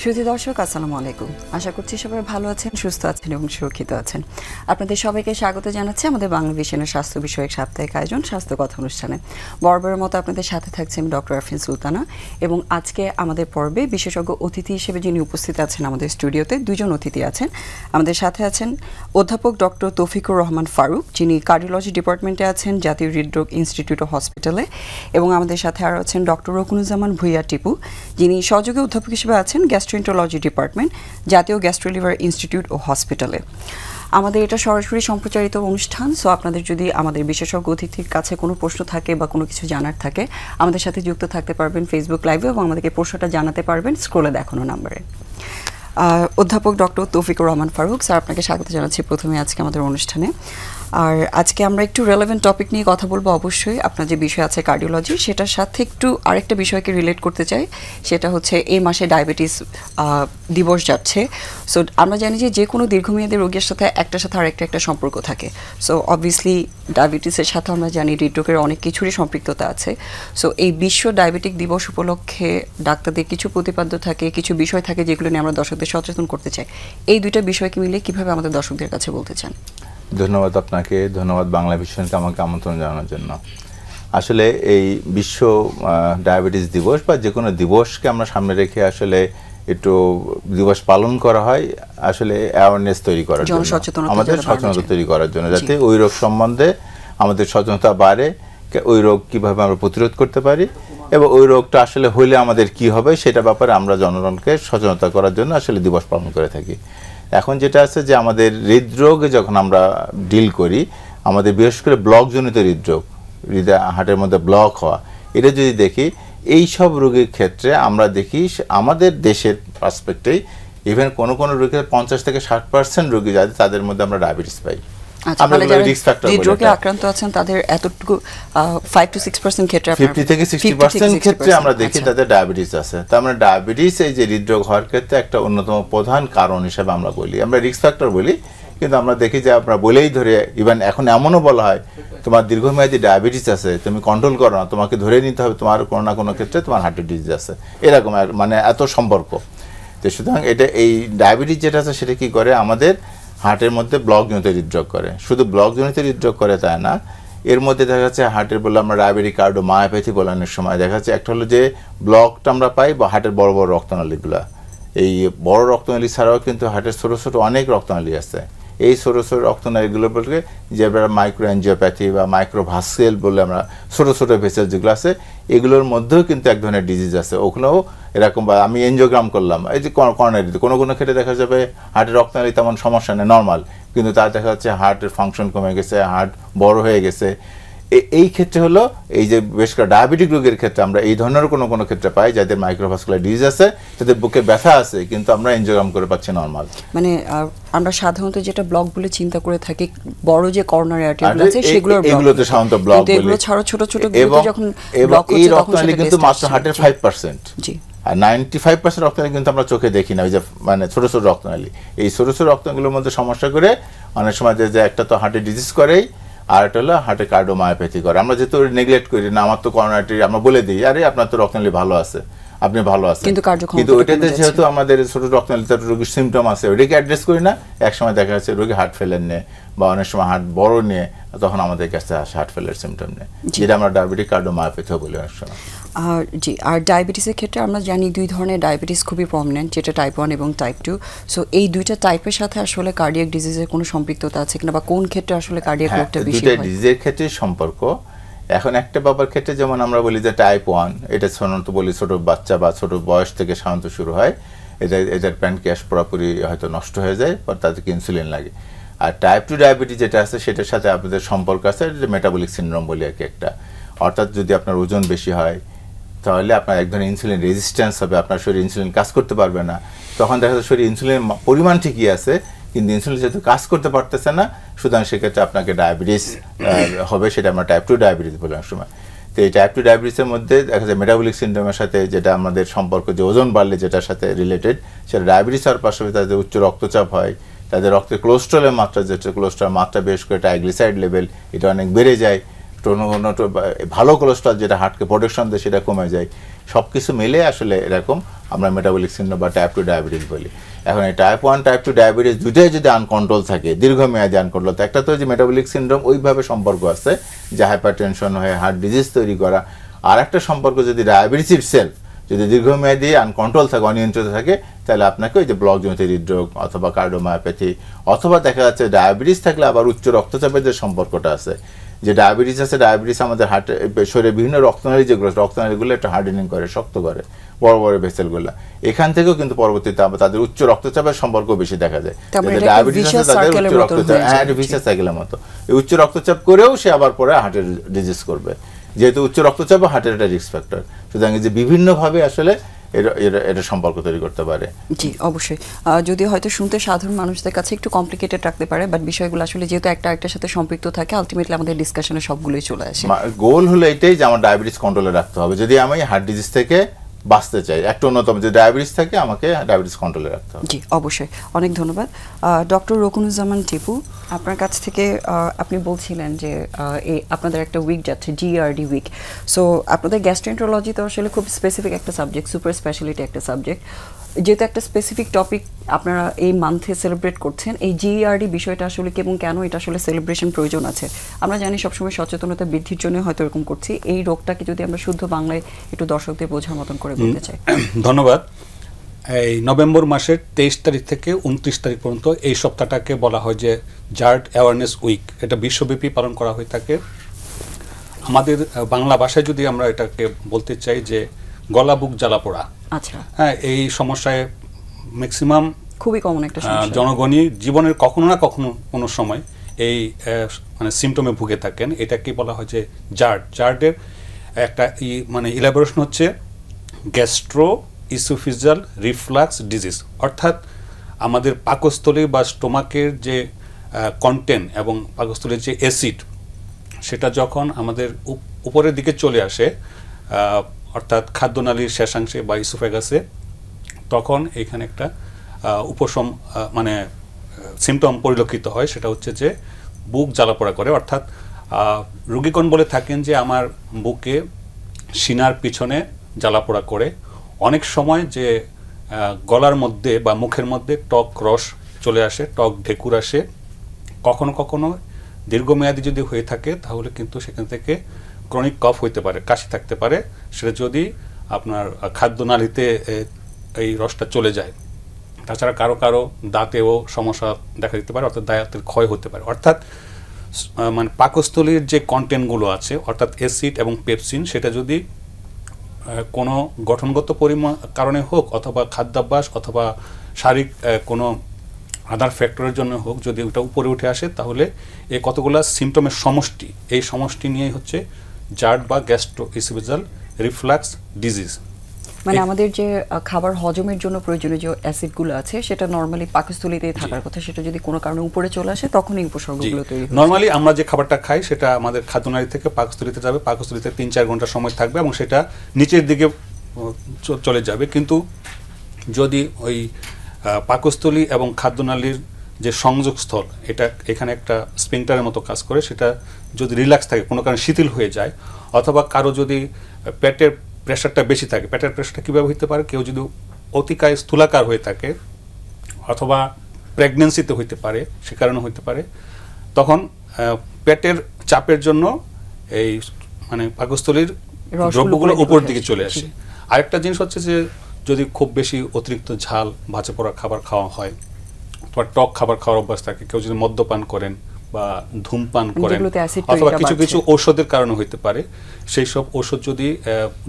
সুধী দর্শক আসসালামু আলাইকুম। আশা করছি সবাই ভালো আছেন, সুস্থ আছেন এবং সুরক্ষিত আছেন। আপনাদের সবাইকে স্বাগত জানাচ্ছি আমাদের বাংলা ভিশনের স্বাস্থ্য বিষয়ক সাপ্তাহিক আয়োজন স্বাস্থ্য কথা অনুষ্ঠানে। বরাবরের মতো আপনাদের সাথে থাকছি আমি ডক্টর আরফিন সুলতানা এবং আজকে আমাদের পর্বে বিশেষজ্ঞ অতিথি হিসেবে যিনি উপস্থিত আছেন আমাদের স্টুডিওতে দুজন অতিথি আছেন। আমাদের সাথে আছেন অধ্যাপক ডক্টর তৌফিকুর রহমান ফারুক, যিনি কার্ডিওলজি ডিপার্টমেন্টে আছেন জাতীয় হৃদরোগ ইনস্টিটিউট ও হসপিটালে, এবং আমাদের সাথে আরও আছেন ডক্টর রকুনুজ্জামান ভুইয়া টিপু, যিনি সহযোগী অধ্যাপক হিসেবে আছেন গ্যাস্ট্রোএন্টারোলজি ডিপার্টমেন্ট জাতীয় গ্যাস্ট্রোলিভার ইনস্টিটিউট ও হসপিটালে। আমাদের এটা সরাসরি সম্প্রচারিত অনুষ্ঠান, সো আপনাদের যদি আমাদের বিশেষজ্ঞ অতিথির কাছে কোনো প্রশ্ন থাকে বা কোনো কিছু জানার থাকে আমাদের সাথে যুক্ত থাকতে পারবেন ফেসবুক লাইভে এবং আমাদেরকে প্রশ্নটা জানাতে পারবেন স্ক্রলে দেখানো নাম্বারে। অধ্যাপক ডক্টর তৌফিকুর রহমান ফারুক স্যার, আপনাকে স্বাগত জানাচ্ছি প্রথমে আজকে আমাদের অনুষ্ঠানে। আর আজকে আমরা একটু রেলেভেন্ট টপিক নিয়ে কথা বলবো। অবশ্যই আপনার যে বিষয় আছে কার্ডিওলজি, সেটার সাথে একটু আরেকটা বিষয়কে রিলেট করতে চাই, সেটা হচ্ছে এই মাসে ডায়াবেটিস দিবস যাচ্ছে। সো আমরা জানি যে কোনো দীর্ঘমেয়াদী রোগের সাথে একটার সাথে আরেকটা একটা সম্পর্ক থাকে। সো অবভিয়াসলি ডায়াবেটিসের সাথে আমরা জানি হৃদরোগের অনেক কিছুরই সম্পৃক্ততা আছে। সো এই বিশ্ব ডায়াবেটিক দিবস উপলক্ষে ডাক্তারদের কিছু প্রতিপাদ্য থাকে, কিছু বিষয় থাকে যেগুলো নিয়ে আমরা দর্শকদের সচেতন করতে চাই। এই দুইটা বিষয়কে মিলে কিভাবে আমাদের দর্শকদের কাছে বলতে চান? ধন্যবাদ আপনাকে, ধন্যবাদ বাংলা ভিশনকে আমাকে আমন্ত্রণ জানানোর জন্য। আসলে এই বিশ্ব ডায়াবেটিস দিবস বা যে কোনো দিবসকে আমরা সামনে রেখে আসলে একটু দিবস পালন করা হয় আসলে অ্যাওয়ারনেস তৈরি করার জন্য, আমাদের সচেতনতা তৈরি করার জন্য, যাতে ওই রোগ সম্বন্ধে আমাদের সচেতনতা বাড়ে, ওই রোগ কীভাবে আমরা প্রতিরোধ করতে পারি এবং ওই রোগটা আসলে হইলে আমাদের কি হবে সেটা ব্যাপারে আমরা জনগণকে সচেতনতা করার জন্য আসলে দিবস পালন করে থাকি। এখন যেটা আছে যে আমাদের হৃদরোগে যখন আমরা ডিল করি, আমাদের বিশেষ করে ব্লকজনিত হৃদরোগ, হার্টের মধ্যে ব্লক হওয়া, এটা যদি দেখি এই সব রোগের ক্ষেত্রে আমরা দেখি আমাদের দেশের পার্সপেক্টেই ইভেন কোনো কোনো রোগের 50 থেকে 60% রোগী যাদের তাদের মধ্যে আমরা ডায়াবেটিস পাই। আমরা রিস্ক ফ্যাক্টর বলি, হৃদরোগে আক্রান্ত আছেন তাদের এতটুকু 5 to 6% ক্ষেত্রে, 50 থেকে 60% ক্ষেত্রে আমরা দেখি তাদের ডায়াবেটিস আছে। তার মানে ডায়াবেটিস এই যে হৃদরোগ হওয়ার ক্ষেত্রে একটা অন্যতম প্রধান কারণ হিসেবে আমরা বলি, আমরা রিস্ক ফ্যাক্টর বলি, কিন্তু আমরা দেখি যে আমরা বলেই ধরে ইভেন এখন এমনও বলা হয় তোমার দীর্ঘমেয়াদী ডায়াবেটিস আছে, তুমি কন্ট্রোল করো না, তোমাকে ধরে নিতে হবে তোমার কোনো না কোনো ক্ষেত্রে তোমার হার্টের ডিজিজ আছে, এরকম মানে এত সম্পর্ক। তো সুতরাং এটা এই ডায়াবেটিস যেটা আছে সেটা কি করে আমাদের হার্টের মধ্যে ব্লকজনিত হৃদরোগ করে। শুধু ব্লকজনিত হৃদরোগ করে তাই না, এর মধ্যে দেখা যাচ্ছে হার্টের বলে আমরা ডায়াবেটিক কার্ডিওমায়োপ্যাথি বলানোর সময় দেখা যাচ্ছে একটা হলো যে ব্লকটা আমরা পাই বা হার্টের বড় বড় রক্তনালীগুলো, এই বড় রক্তনালী ছাড়াও কিন্তু হার্টের ছোটো ছোটো অনেক রক্তনালী আছে। এই ছোটো ছোটো রক্তনালীগুলো বলতে যে আমরা মাইক্রো অ্যাঞ্জিওপ্যাথি বা মাইক্রোভাস্কুলার বলে আমরা ছোটো ছোটো ভেসেল যেগুলো আছে এগুলোর মধ্যেও কিন্তু এক ধরনের ডিজিজ আছে, ওখানেও এরকম। বা আমি এনজিওগ্রাম করলাম, এই যে করোনারিতে কোনো কোনো ক্ষেত্রে দেখা যাবে হার্টের রক্তনালী তেমন সমস্যা নেই, নর্মাল, কিন্তু তার দেখা যাচ্ছে হার্টের ফাংশন কমে গেছে, হার্ট বড় হয়ে গেছে। এই ক্ষেত্রে হলো এই যে বেশ করে ডায়াবেটিক রোগের ক্ষেত্রে আমরা এই ধরনের কোনো কোনো ক্ষেত্রে পাই যাদের মাইক্রোভাস্কুলার ডিজিজ আছে, তাদের বুকে ব্যথা আছে, কিন্তু আমরা এনজিওগ্রাম করে পাচ্ছি নর্মাল। মানে আমরা সাধারণত যেটা ব্লক বলে চিন্তা করে থাকি, বড় যে কর্নারি আর্টারিগুলো আছে এগুলোতে সাধারণত ব্লক বলে, এগুলো ছাড়া ছোট ছোট যখন ব্লক হচ্ছে এই রক্তনালী কিন্তু মাত্র হার্টের 5%, জি, আর 95% রক্তনালী কিন্তু আমরা চোখে দেখি না, ওই যে মানে ছোট ছোট রক্তনালী, এই ছোট ছোট রক্তনালীগুলোর মধ্যে সমস্যা করে অনেক সময় যে একটা তো হার্টের ডিজিজ করেই, আর একটা হলো হার্টের কার্ডিওমায়োপ্যাথি করে। আমরা যেহেতু নেগলেক্ট করি না, আমার তো করোনারি, আমরা বলে দিই আরে আপনার তো রক্তনালী ভালো আছে, আপনি ভালো আছেন, কিন্তু ওইটাতে যেহেতু আমাদের ছোট রক্তনালীতে রোগীর সিমটম আছে ওইটাকে অ্যাড্রেস করি না, একসময় দেখা যাচ্ছে রোগী হার্ট ফেলার নিয়ে বা অনেক সময় হার্ট বড় নিয়ে তখন আমাদের কাছে আসে হার্ট ফেলার সিমটম নিয়ে, যেটা আমরা ডায়াবেটিক কার্ডিওমায়োপ্যাথি বলি অনেক সময়। জি, আর ডায়াবেটিসের ক্ষেত্রে আমরা জানি দুই ধরনের ডায়াবেটিস খুবই প্রমিনেন্ট, যেটা টাইপ 1 এবং টাইপ 2। সো এই দুইটা টাইপের সাথে আসলে কার্ডিয়াক ডিজিজের কোনো সম্পৃক্ততা আছে কিনা বা কোন ক্ষেত্রে আসলে কার্ডিয়াক রোগটা বেশি হয়? দুইটা ডিজিজের ক্ষেত্রে সম্পর্ক। এখন একটা বাবার ক্ষেত্রে যেমন আমরা বলি যে টাইপ 1, এটা সাধারণত বলি ছোট বাচ্চা বা ছোট বয়স থেকে সাধারণত শুরু হয়, এটার প্যানক্রিয়াস পুরোপুরি হয়তো নষ্ট হয়ে যায়, পর তাদেরকে ইনসুলিন লাগে। আর টাইপ 2 ডায়াবেটিস যেটা আছে সেটার সাথে আপনাদের সম্পর্ক আছে, এটা মেটাবলিক সিনড্রোম বলি আর কি একটা, অর্থাৎ যদি আপনার ওজন বেশি হয় তাহলে আপনার এক ধরনের ইনসুলিন রেজিস্ট্যান্স হবে, আপনার শরীরে ইনসুলিন কাজ করতে পারবে না, তখন দেখা যাচ্ছে শরীরে ইনসুলিনের পরিমাণ ঠিকই আছে কিন্তু ইনসুলিন যেহেতু কাজ করতে পারতেছে না, সুতরাং সেক্ষেত্রে আপনাকে ডায়াবেটিস হবে, সেটা আমরা টাইপ 2 ডায়াবেটিস বলি অনেক সময়। তো এই টাইপ 2 ডায়াবেটিসের মধ্যে দেখা যায় মেটাবলিক সিনড্রোমের সাথে যেটা আমাদের সম্পর্ক, যে ওজন বাড়লে যেটার সাথে রিলেটেড, সেটা ডায়াবেটিস হওয়ার পাশাপাশি তাদের উচ্চ রক্তচাপ হয়, তাদের রক্তে কোলেস্ট্রলের মাত্রা, যেটা কোলেস্ট্রল মাত্রা বেশ করে ট্রাইগ্লিসারাইড লেভেল এটা অনেক বেড়ে যায়, ভালো কোলেস্ট্রল যেটা হার্টকে প্রোটেকশন দেয় সেটা কমে যায়, সব কিছু মিলে আসলে এরকম আমরা মেটাবলিক সিনড্রোম বা টাইপ 2 ডায়াবেটিস বলি। এখন এই টাইপ 1 টাইপ 2 ডায়াবেটিস দুটোই যদি আনকন্ট্রোল থাকে, দীর্ঘমেয়াদী আনকন্ট্রোল, তো একটা তো যে মেটাবলিক সিনড্রোম ওইভাবে সম্পর্ক আছে যে হাইপারটেনশন হয়ে হার্ট ডিজিজ তৈরি করা, আর একটা সম্পর্ক যদি ডায়াবেটিস ইটসেলফ যদি দীর্ঘমেয়াদী আনকন্ট্রোল থাকে, অনিয়ন্ত্রিত থাকে, তাহলে আপনাকে ওই যে ব্লকজনিত হৃদরোগ অথবা কার্ডিওমায়োপ্যাথি, অথবা দেখা যাচ্ছে ডায়াবেটিস থাকলে আবার উচ্চ রক্তচাপের যে সম্পর্কটা আছে, যে ডায়াবেটিস আছে, ডায়াবেটিস আমাদের হার্টে শরীরে বিভিন্ন রক্তনালী যেগুলো রক্তনালীগুলো একটা হার্ডেনিং করে, শক্ত করে বড় বড় ভেসেলগুলো, এখান থেকেও কিন্তু পরবর্তীতে তাদের উচ্চ রক্তচাপের সম্পর্ক বেশি দেখা যায়। ডায়াবেটিস আছে তাদের উচ্চ রক্তচাপ, হ্যাঁ ভিসাস সাইকেলের মতো, এই উচ্চ রক্তচাপ করেও সে আবার পরে হার্টের ডিজিজ করবে, যেহেতু উচ্চ রক্তচাপ হার্টের একটা রিস্ক ফ্যাক্টর। সুতরাং যে বিভিন্নভাবে আসলে এটা সম্পর্ক তৈরি করতে পারে। জি অবশ্যই, যদি হয়তো শুনতে সাধারণ মানুষদের কাছে একটু কমপ্লিকেটেড রাখতে পারে, বাট বিষয়গুলো আসলে যেহেতু একটা একটার সাথে সম্পৃক্ত থাকে, আলটিমেটলি আমাদের ডিসকাশনে সবগুলোই চলে আসে। গোল হলো এটাই যে আমার ডায়াবেটিস কন্ট্রোলে রাখতে হবে। যদি আমি হার্ট ডিজিজ থেকে বাঁচতে চাই, একটা অন্যতম যে ডায়াবেটিস থাকে, আমাকে ডায়াবেটিস কন্ট্রোলে রাখতে হবে। জি অবশ্যই, অনেক ধন্যবাদ। ডক্টর রকুনুজ্জামান টিপু, আপনার কাছ থেকে আপনি বলছিলেন যে আপনাদের একটা উইক যাচ্ছে, জিআরডি উইক। সো আপনাদের গ্যাস্ট্রোএন্টারোলজি তো আসলে খুব স্পেসিফিক একটা সাবজেক্ট, সুপার স্পেশালিটি একটা সাবজেক্ট, যেহেতু একটা স্পেসিফিক টপিক আপনারা এই মান্থে সেলিব্রেট করছেন, এই জিআরডি বিষয়টা আসলে এবং কেন এটা আসলে সেলিব্রেশন প্রয়োজন আছে? আমরা জানি সবসময় সচেতনতা বৃদ্ধির জন্য হয়তো এরকম করছি, এই রোগটাকে যদি আমরা শুদ্ধ বাংলায় একটু দর্শকদের বোঝার মতন করে বলতে চাই। ধন্যবাদ। এই নভেম্বর মাসের 23 তারিখ থেকে 29 তারিখ পর্যন্ত এই সপ্তাহটাকে বলা হয় যে জার্ড অ্যাওয়ারনেস উইক। এটা বিশ্বব্যাপী পালন করা হয়ে থাকে। আমাদের বাংলা ভাষায় যদি আমরা এটাকে বলতে চাই যে গলা বুক জ্বালা পোড়া, আচ্ছা হ্যাঁ, এই সমস্যায় ম্যাক্সিমাম খুবই কমন একটা সমস্যা, জনগণই জীবনের কখনো না কখনো কোনো সময় এই মানে সিমটমে ভুগে থাকেন। এটাকে বলা হয় যে জার্ড। জার্ডের একটা মানে ইলাবোরেশন হচ্ছে গ্যাস্ট্রো ইসোফিজাল রিফ্লাক্স ডিজিজ, অর্থাৎ আমাদের পাকস্থলী বা স্টোমাকের যে কন্টেন্ট এবং পাকস্থলীর যে অ্যাসিড, সেটা যখন আমাদের উপরের দিকে চলে আসে, অর্থাৎ খাদ্যনালীর শেষাংশে বা ইসোফেগাসে, তখন এখানে একটা উপশম মানে সিমটম পরিলক্ষিত হয়। সেটা হচ্ছে যে বুক জ্বালাপোড়া করে, অর্থাৎ রোগীগণ বলে থাকেন যে আমার বুকে সিনার পিছনে জ্বালাপোড়া করে। অনেক সময় যে গলার মধ্যে বা মুখের মধ্যে টক রস চলে আসে, টক ঢেকুর আসে। কখনো কখনো দীর্ঘমেয়াদী যদি হয়ে থাকে তাহলে কিন্তু সেখান থেকে ক্রনিক কফ হইতে পারে, কাশি থাকতে পারে, সেটা যদি আপনার খাদ্যনালীতে এই রসটা চলে যায়। তাছাড়া কারো কারো দাঁতেও সমস্যা দেখা দিতে পারে, অর্থাৎ দাঁতের ক্ষয় হতে পারে। অর্থাৎ মানে পাকস্থলীর যে কন্টেন্টগুলো আছে, অর্থাৎ অ্যাসিড এবং পেপসিন, সেটা যদি কোনো গঠনগত কারণে হোক, অথবা খাদ্যাভ্যাস, অথবা শারীরিক কোনো আদার ফ্যাক্টরের জন্য হোক, যদি ওটা উপরে উঠে আসে, তাহলে এই কতগুলো সিমটমের সমষ্টি, এই সমষ্টি নিয়েই হচ্ছে জার্ড বা গ্যাস্ট্রো ইসোফেজাল রিফ্লাক্স ডিজিজ। মানে আমাদের যে খাবার হজমের জন্য প্রয়োজনীয় যে অ্যাসিডগুলো আছে, সেটা নরমালি পাকস্থলীতেই থাকার কথা, সেটা যদি কোনো কারণে উপরে চলে আসে তখনই উপসর্গগুলো তৈরি হয়। নরমালি আমরা যে খাবারটা খাই সেটা আমাদের খাদ্যনালী থেকে পাকস্থলীতে যাবে, পাকস্থলীতে 3-4 ঘন্টা সময় থাকবে এবং সেটা নিচের দিকে চলে যাবে। কিন্তু যদি ওই পাকস্থলী এবং খাদ্যনালীর যে সংযোগস্থল, এটা এখানে একটা স্পিংটারের মতো কাজ করে, সেটা যদি রিল্যাক্স থাকে, কোনো কারণে শিথিল হয়ে যায়, অথবা কারো যদি পেটের প্রেশারটা বেশি থাকে, পেটের প্রেশারটা কীভাবে হতে পারে, কেউ যদি অতিকায় স্থূলাকার হয়ে থাকে, অথবা প্রেগনেন্সিতে হইতে পারে, সে কারণে হইতে পারে, তখন পেটের চাপের জন্য এই মানে পাকস্থলীর দ্রব্যগুলো উপর দিকে চলে আসে। আরেকটা জিনিস হচ্ছে যে যদি খুব বেশি অতিরিক্ত ঝাল ভাজা পোড়া খাবার খাওয়া হয়, অথবা টক খাবার খাওয়ার অভ্যাস থাকে, কেউ যদি মদ্যপান করেন বা ধূমপান করেন, অথবা কিছু কিছু ঔষধের কারণে হইতে পারে, সেই সব ঔষধ যদি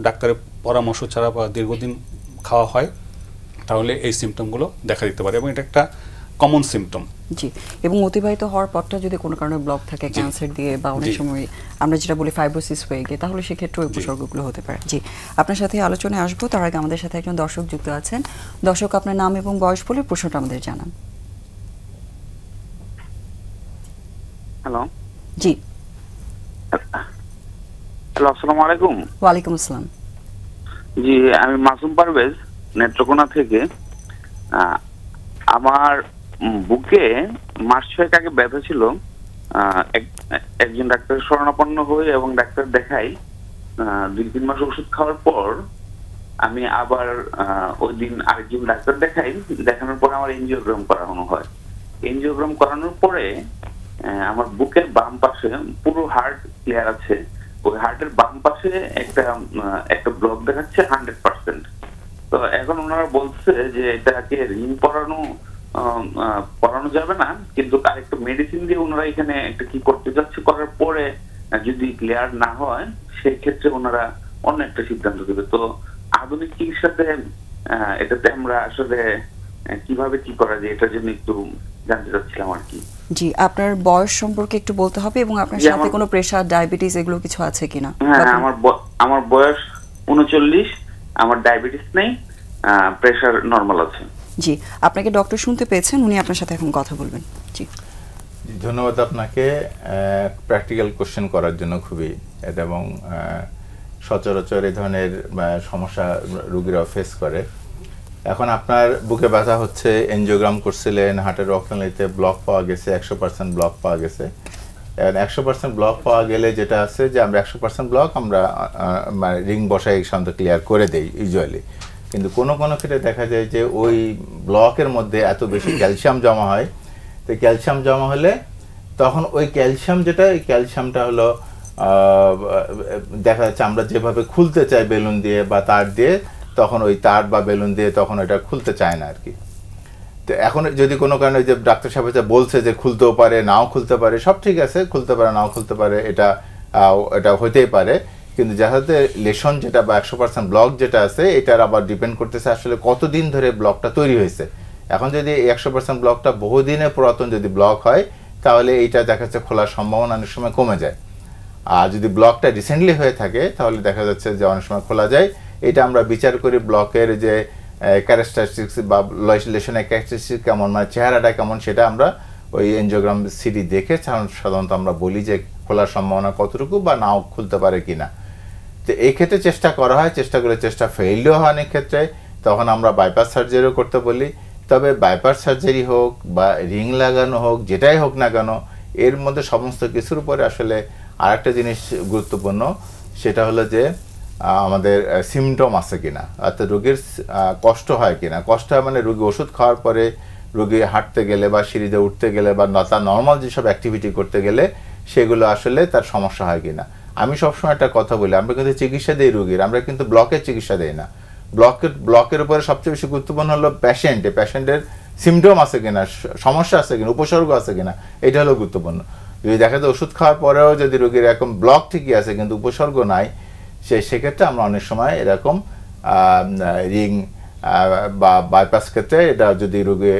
ডাক্তারের পরামর্শ ছাড়া বা দীর্ঘদিন খাওয়া হয়, তাহলে এই সিমটমগুলো দেখা দিতে পারে, এবং এটা একটা কমন সিমটম। জি, এবং অতিবাহিত হওয়ার পরটা যদি কোনো কারণে ব্লক থাকে, ক্যান্সার দিয়ে বা অনেক সময় আমরা যেটা বলি ফাইব্রোসিস হয়ে গিয়ে, তাহলে সেক্ষেত্রে উপসর্গগুলো হতে পারে। জি, আপনার সাথে আলোচনায় আসবো, তার আগে আমাদের সাথে একজন দর্শক যুক্ত আছেন। দর্শক, আপনার নাম এবং বয়স বলে প্রশ্নটা আমাদের জানান। হ্যালো। জি, হ্যালো, আসসালামু আলাইকুম। ওয়ালাইকুম আসসালাম। জি, আমি মাসুম পারভেজ, নেত্রকোনা থেকে। আমার বুকে মাস 6 আগে ব্যথা ছিল। একজন ডাক্তারের শরণাপন্ন হই এবং ডাক্তার দেখাই। 2-3 মাস ওষুধ খাওয়ার পর আমি আবার ওই দিন আরেকজন ডাক্তার দেখাই, দেখানোর পরে আমার এনজিওগ্রাম করানো হয়। এনজিওগ্রাম করানোর পরে আমার বুকের বাম পাশে পুরো হার্ট ক্লিয়ার আছে, ওই হার্টের বাম পাশে একটা ব্লক দেখাচ্ছে 100%। তো এখন ওনারা বলছে যে এটাকে রিং পরানো যাবে না, কিন্তু আরেকটা মেডিসিন দিয়ে ওনারা এখানে একটা কি করতে যাচ্ছে, করার পরে যদি ক্লিয়ার না হয় সেই ক্ষেত্রে ওনারা অন্য একটা সিদ্ধান্ত দেবে। তো আধুনিক চিকিৎসাতে এটাতে আমরা আসলে কিভাবে কি করা যায় এটার জন্য একটু জানতে চাচ্ছিলাম আর কি। জি, আপনার বয়স সম্পর্কে একটু বলতে হবে এবং আপনার সাথে কোনো প্রেসার, ডায়াবেটিস এগুলো কিছু আছে কিনা? হ্যাঁ, আমার বয়স 39, আমার ডায়াবেটিস নেই, প্রেসার নরমাল আছে। জি, আপনাকে ডক্টর শুনতে পেয়েছেন, উনি আপনার সাথে এখন কথা বলবেন। জি, ধন্যবাদ আপনাকে প্র্যাকটিক্যাল কোশ্চেন করার জন্য। খুবই এটা এবং সচরাচর এই ধরনের সমস্যা রোগীরা ফেস করে। এখন আপনার বুকে ব্যথা হচ্ছে, এনজিওগ্রাম করছিলেন, হার্টের রক্তনালীতে ব্লক পাওয়া গেছে, 100% ব্লক পাওয়া গেছে। 100% ব্লক পাওয়া গেলে যেটা আছে যে আমরা 100% ব্লক আমরা রিং বসাই সাধারণত ক্লিয়ার করে দেই ইউজুয়ালি। কিন্তু কোনো কোনো ক্ষেত্রে দেখা যায় যে ওই ব্লকের মধ্যে এত বেশি ক্যালসিয়াম জমা হয়, তো ক্যালসিয়াম জমা হলে তখন ওই ক্যালসিয়াম যেটা, এই ক্যালসিয়ামটা হলো দেখা যাচ্ছে আমরা যেভাবে খুলতে চাই বেলুন দিয়ে বা তার দিয়ে, তখন ওই তার বা বেলুন দিয়ে তখন ওইটা খুলতে চায় না আর কি। তো এখন যদি কোনো কারণে যে ডাক্তার সাহেব বলছে যে খুলতেও পারে, নাও খুলতে পারে, সব ঠিক আছে, খুলতে পারে নাও খুলতে পারে, এটা হতেই পারে। কিন্তু যাহাতে লেশন যেটা বা 100% ব্লক যেটা আছে, এটার আবার ডিপেন্ড করতেছে আসলে কতদিন ধরে ব্লকটা তৈরি হয়েছে। এখন যদি 100% ব্লকটা বহুদিনের পুরাতন যদি ব্লক হয়, তাহলে এইটা দেখা যাচ্ছে খোলার সম্ভাবনা অনেক সময় কমে যায়। আর যদি ব্লকটা রিসেন্টলি হয়ে থাকে তাহলে দেখা যাচ্ছে যে অনেক সময় খোলা যায়। এটা আমরা বিচার করি ব্লকের যে ক্যারেক্টারিস্টিক্স বা লেশনের ক্যারেক্টারিস্টিক্স কেমন, মানে চেহারাটা কেমন, সেটা আমরা ওই এনজিওগ্রাম সিডি দেখে সাধারণত আমরা বলি যে খোলার সম্ভাবনা কতটুকু বা নাও খুলতে পারে কিনা। তো এই ক্ষেত্রে চেষ্টা করা হয়, চেষ্টা ফেইলও হয় অনেক ক্ষেত্রে, তখন আমরা বাইপাস সার্জারিও করতে বলি। তবে বাইপাস সার্জারি হোক বা রিং লাগানো হোক, যেটাই হোক না কেন, এর মধ্যে সমস্ত কিছুর উপরে আসলে আরেকটা জিনিস গুরুত্বপূর্ণ, সেটা হলো যে আমাদের সিমটম আছে কিনা, অর্থাৎ রোগীর কষ্ট হয় কিনা। কষ্ট হয় মানে রোগী ওষুধ খাওয়ার পরে রোগী হাঁটতে গেলে বা সিঁড়িতে উঠতে গেলে বা তার নর্মাল যেসব অ্যাক্টিভিটি করতে গেলে সেগুলো আসলে তার সমস্যা হয় কিনা। আমি সবসময় একটা কথা বলি, আমরা কিন্তু চিকিৎসা দিই রোগীর, আমরা কিন্তু ব্লকের চিকিৎসা দিই না। ব্লকের উপরে সবচেয়ে বেশি গুরুত্বপূর্ণ হলো পেশেন্টের সিমটম আছে কিনা, সমস্যা আছে কিনা, উপসর্গ আছে কিনা, এটা হলো গুরুত্বপূর্ণ। যদি দেখা যায় ওষুধ খাওয়ার পরেও যদি রোগীর এরকম ব্লক ঠিকই আছে কিন্তু উপসর্গ নাই, সেক্ষেত্রে আমরা অনেক সময় এরকম রিং বা বাইপাস ক্ষেত্রে এটা যদি রোগী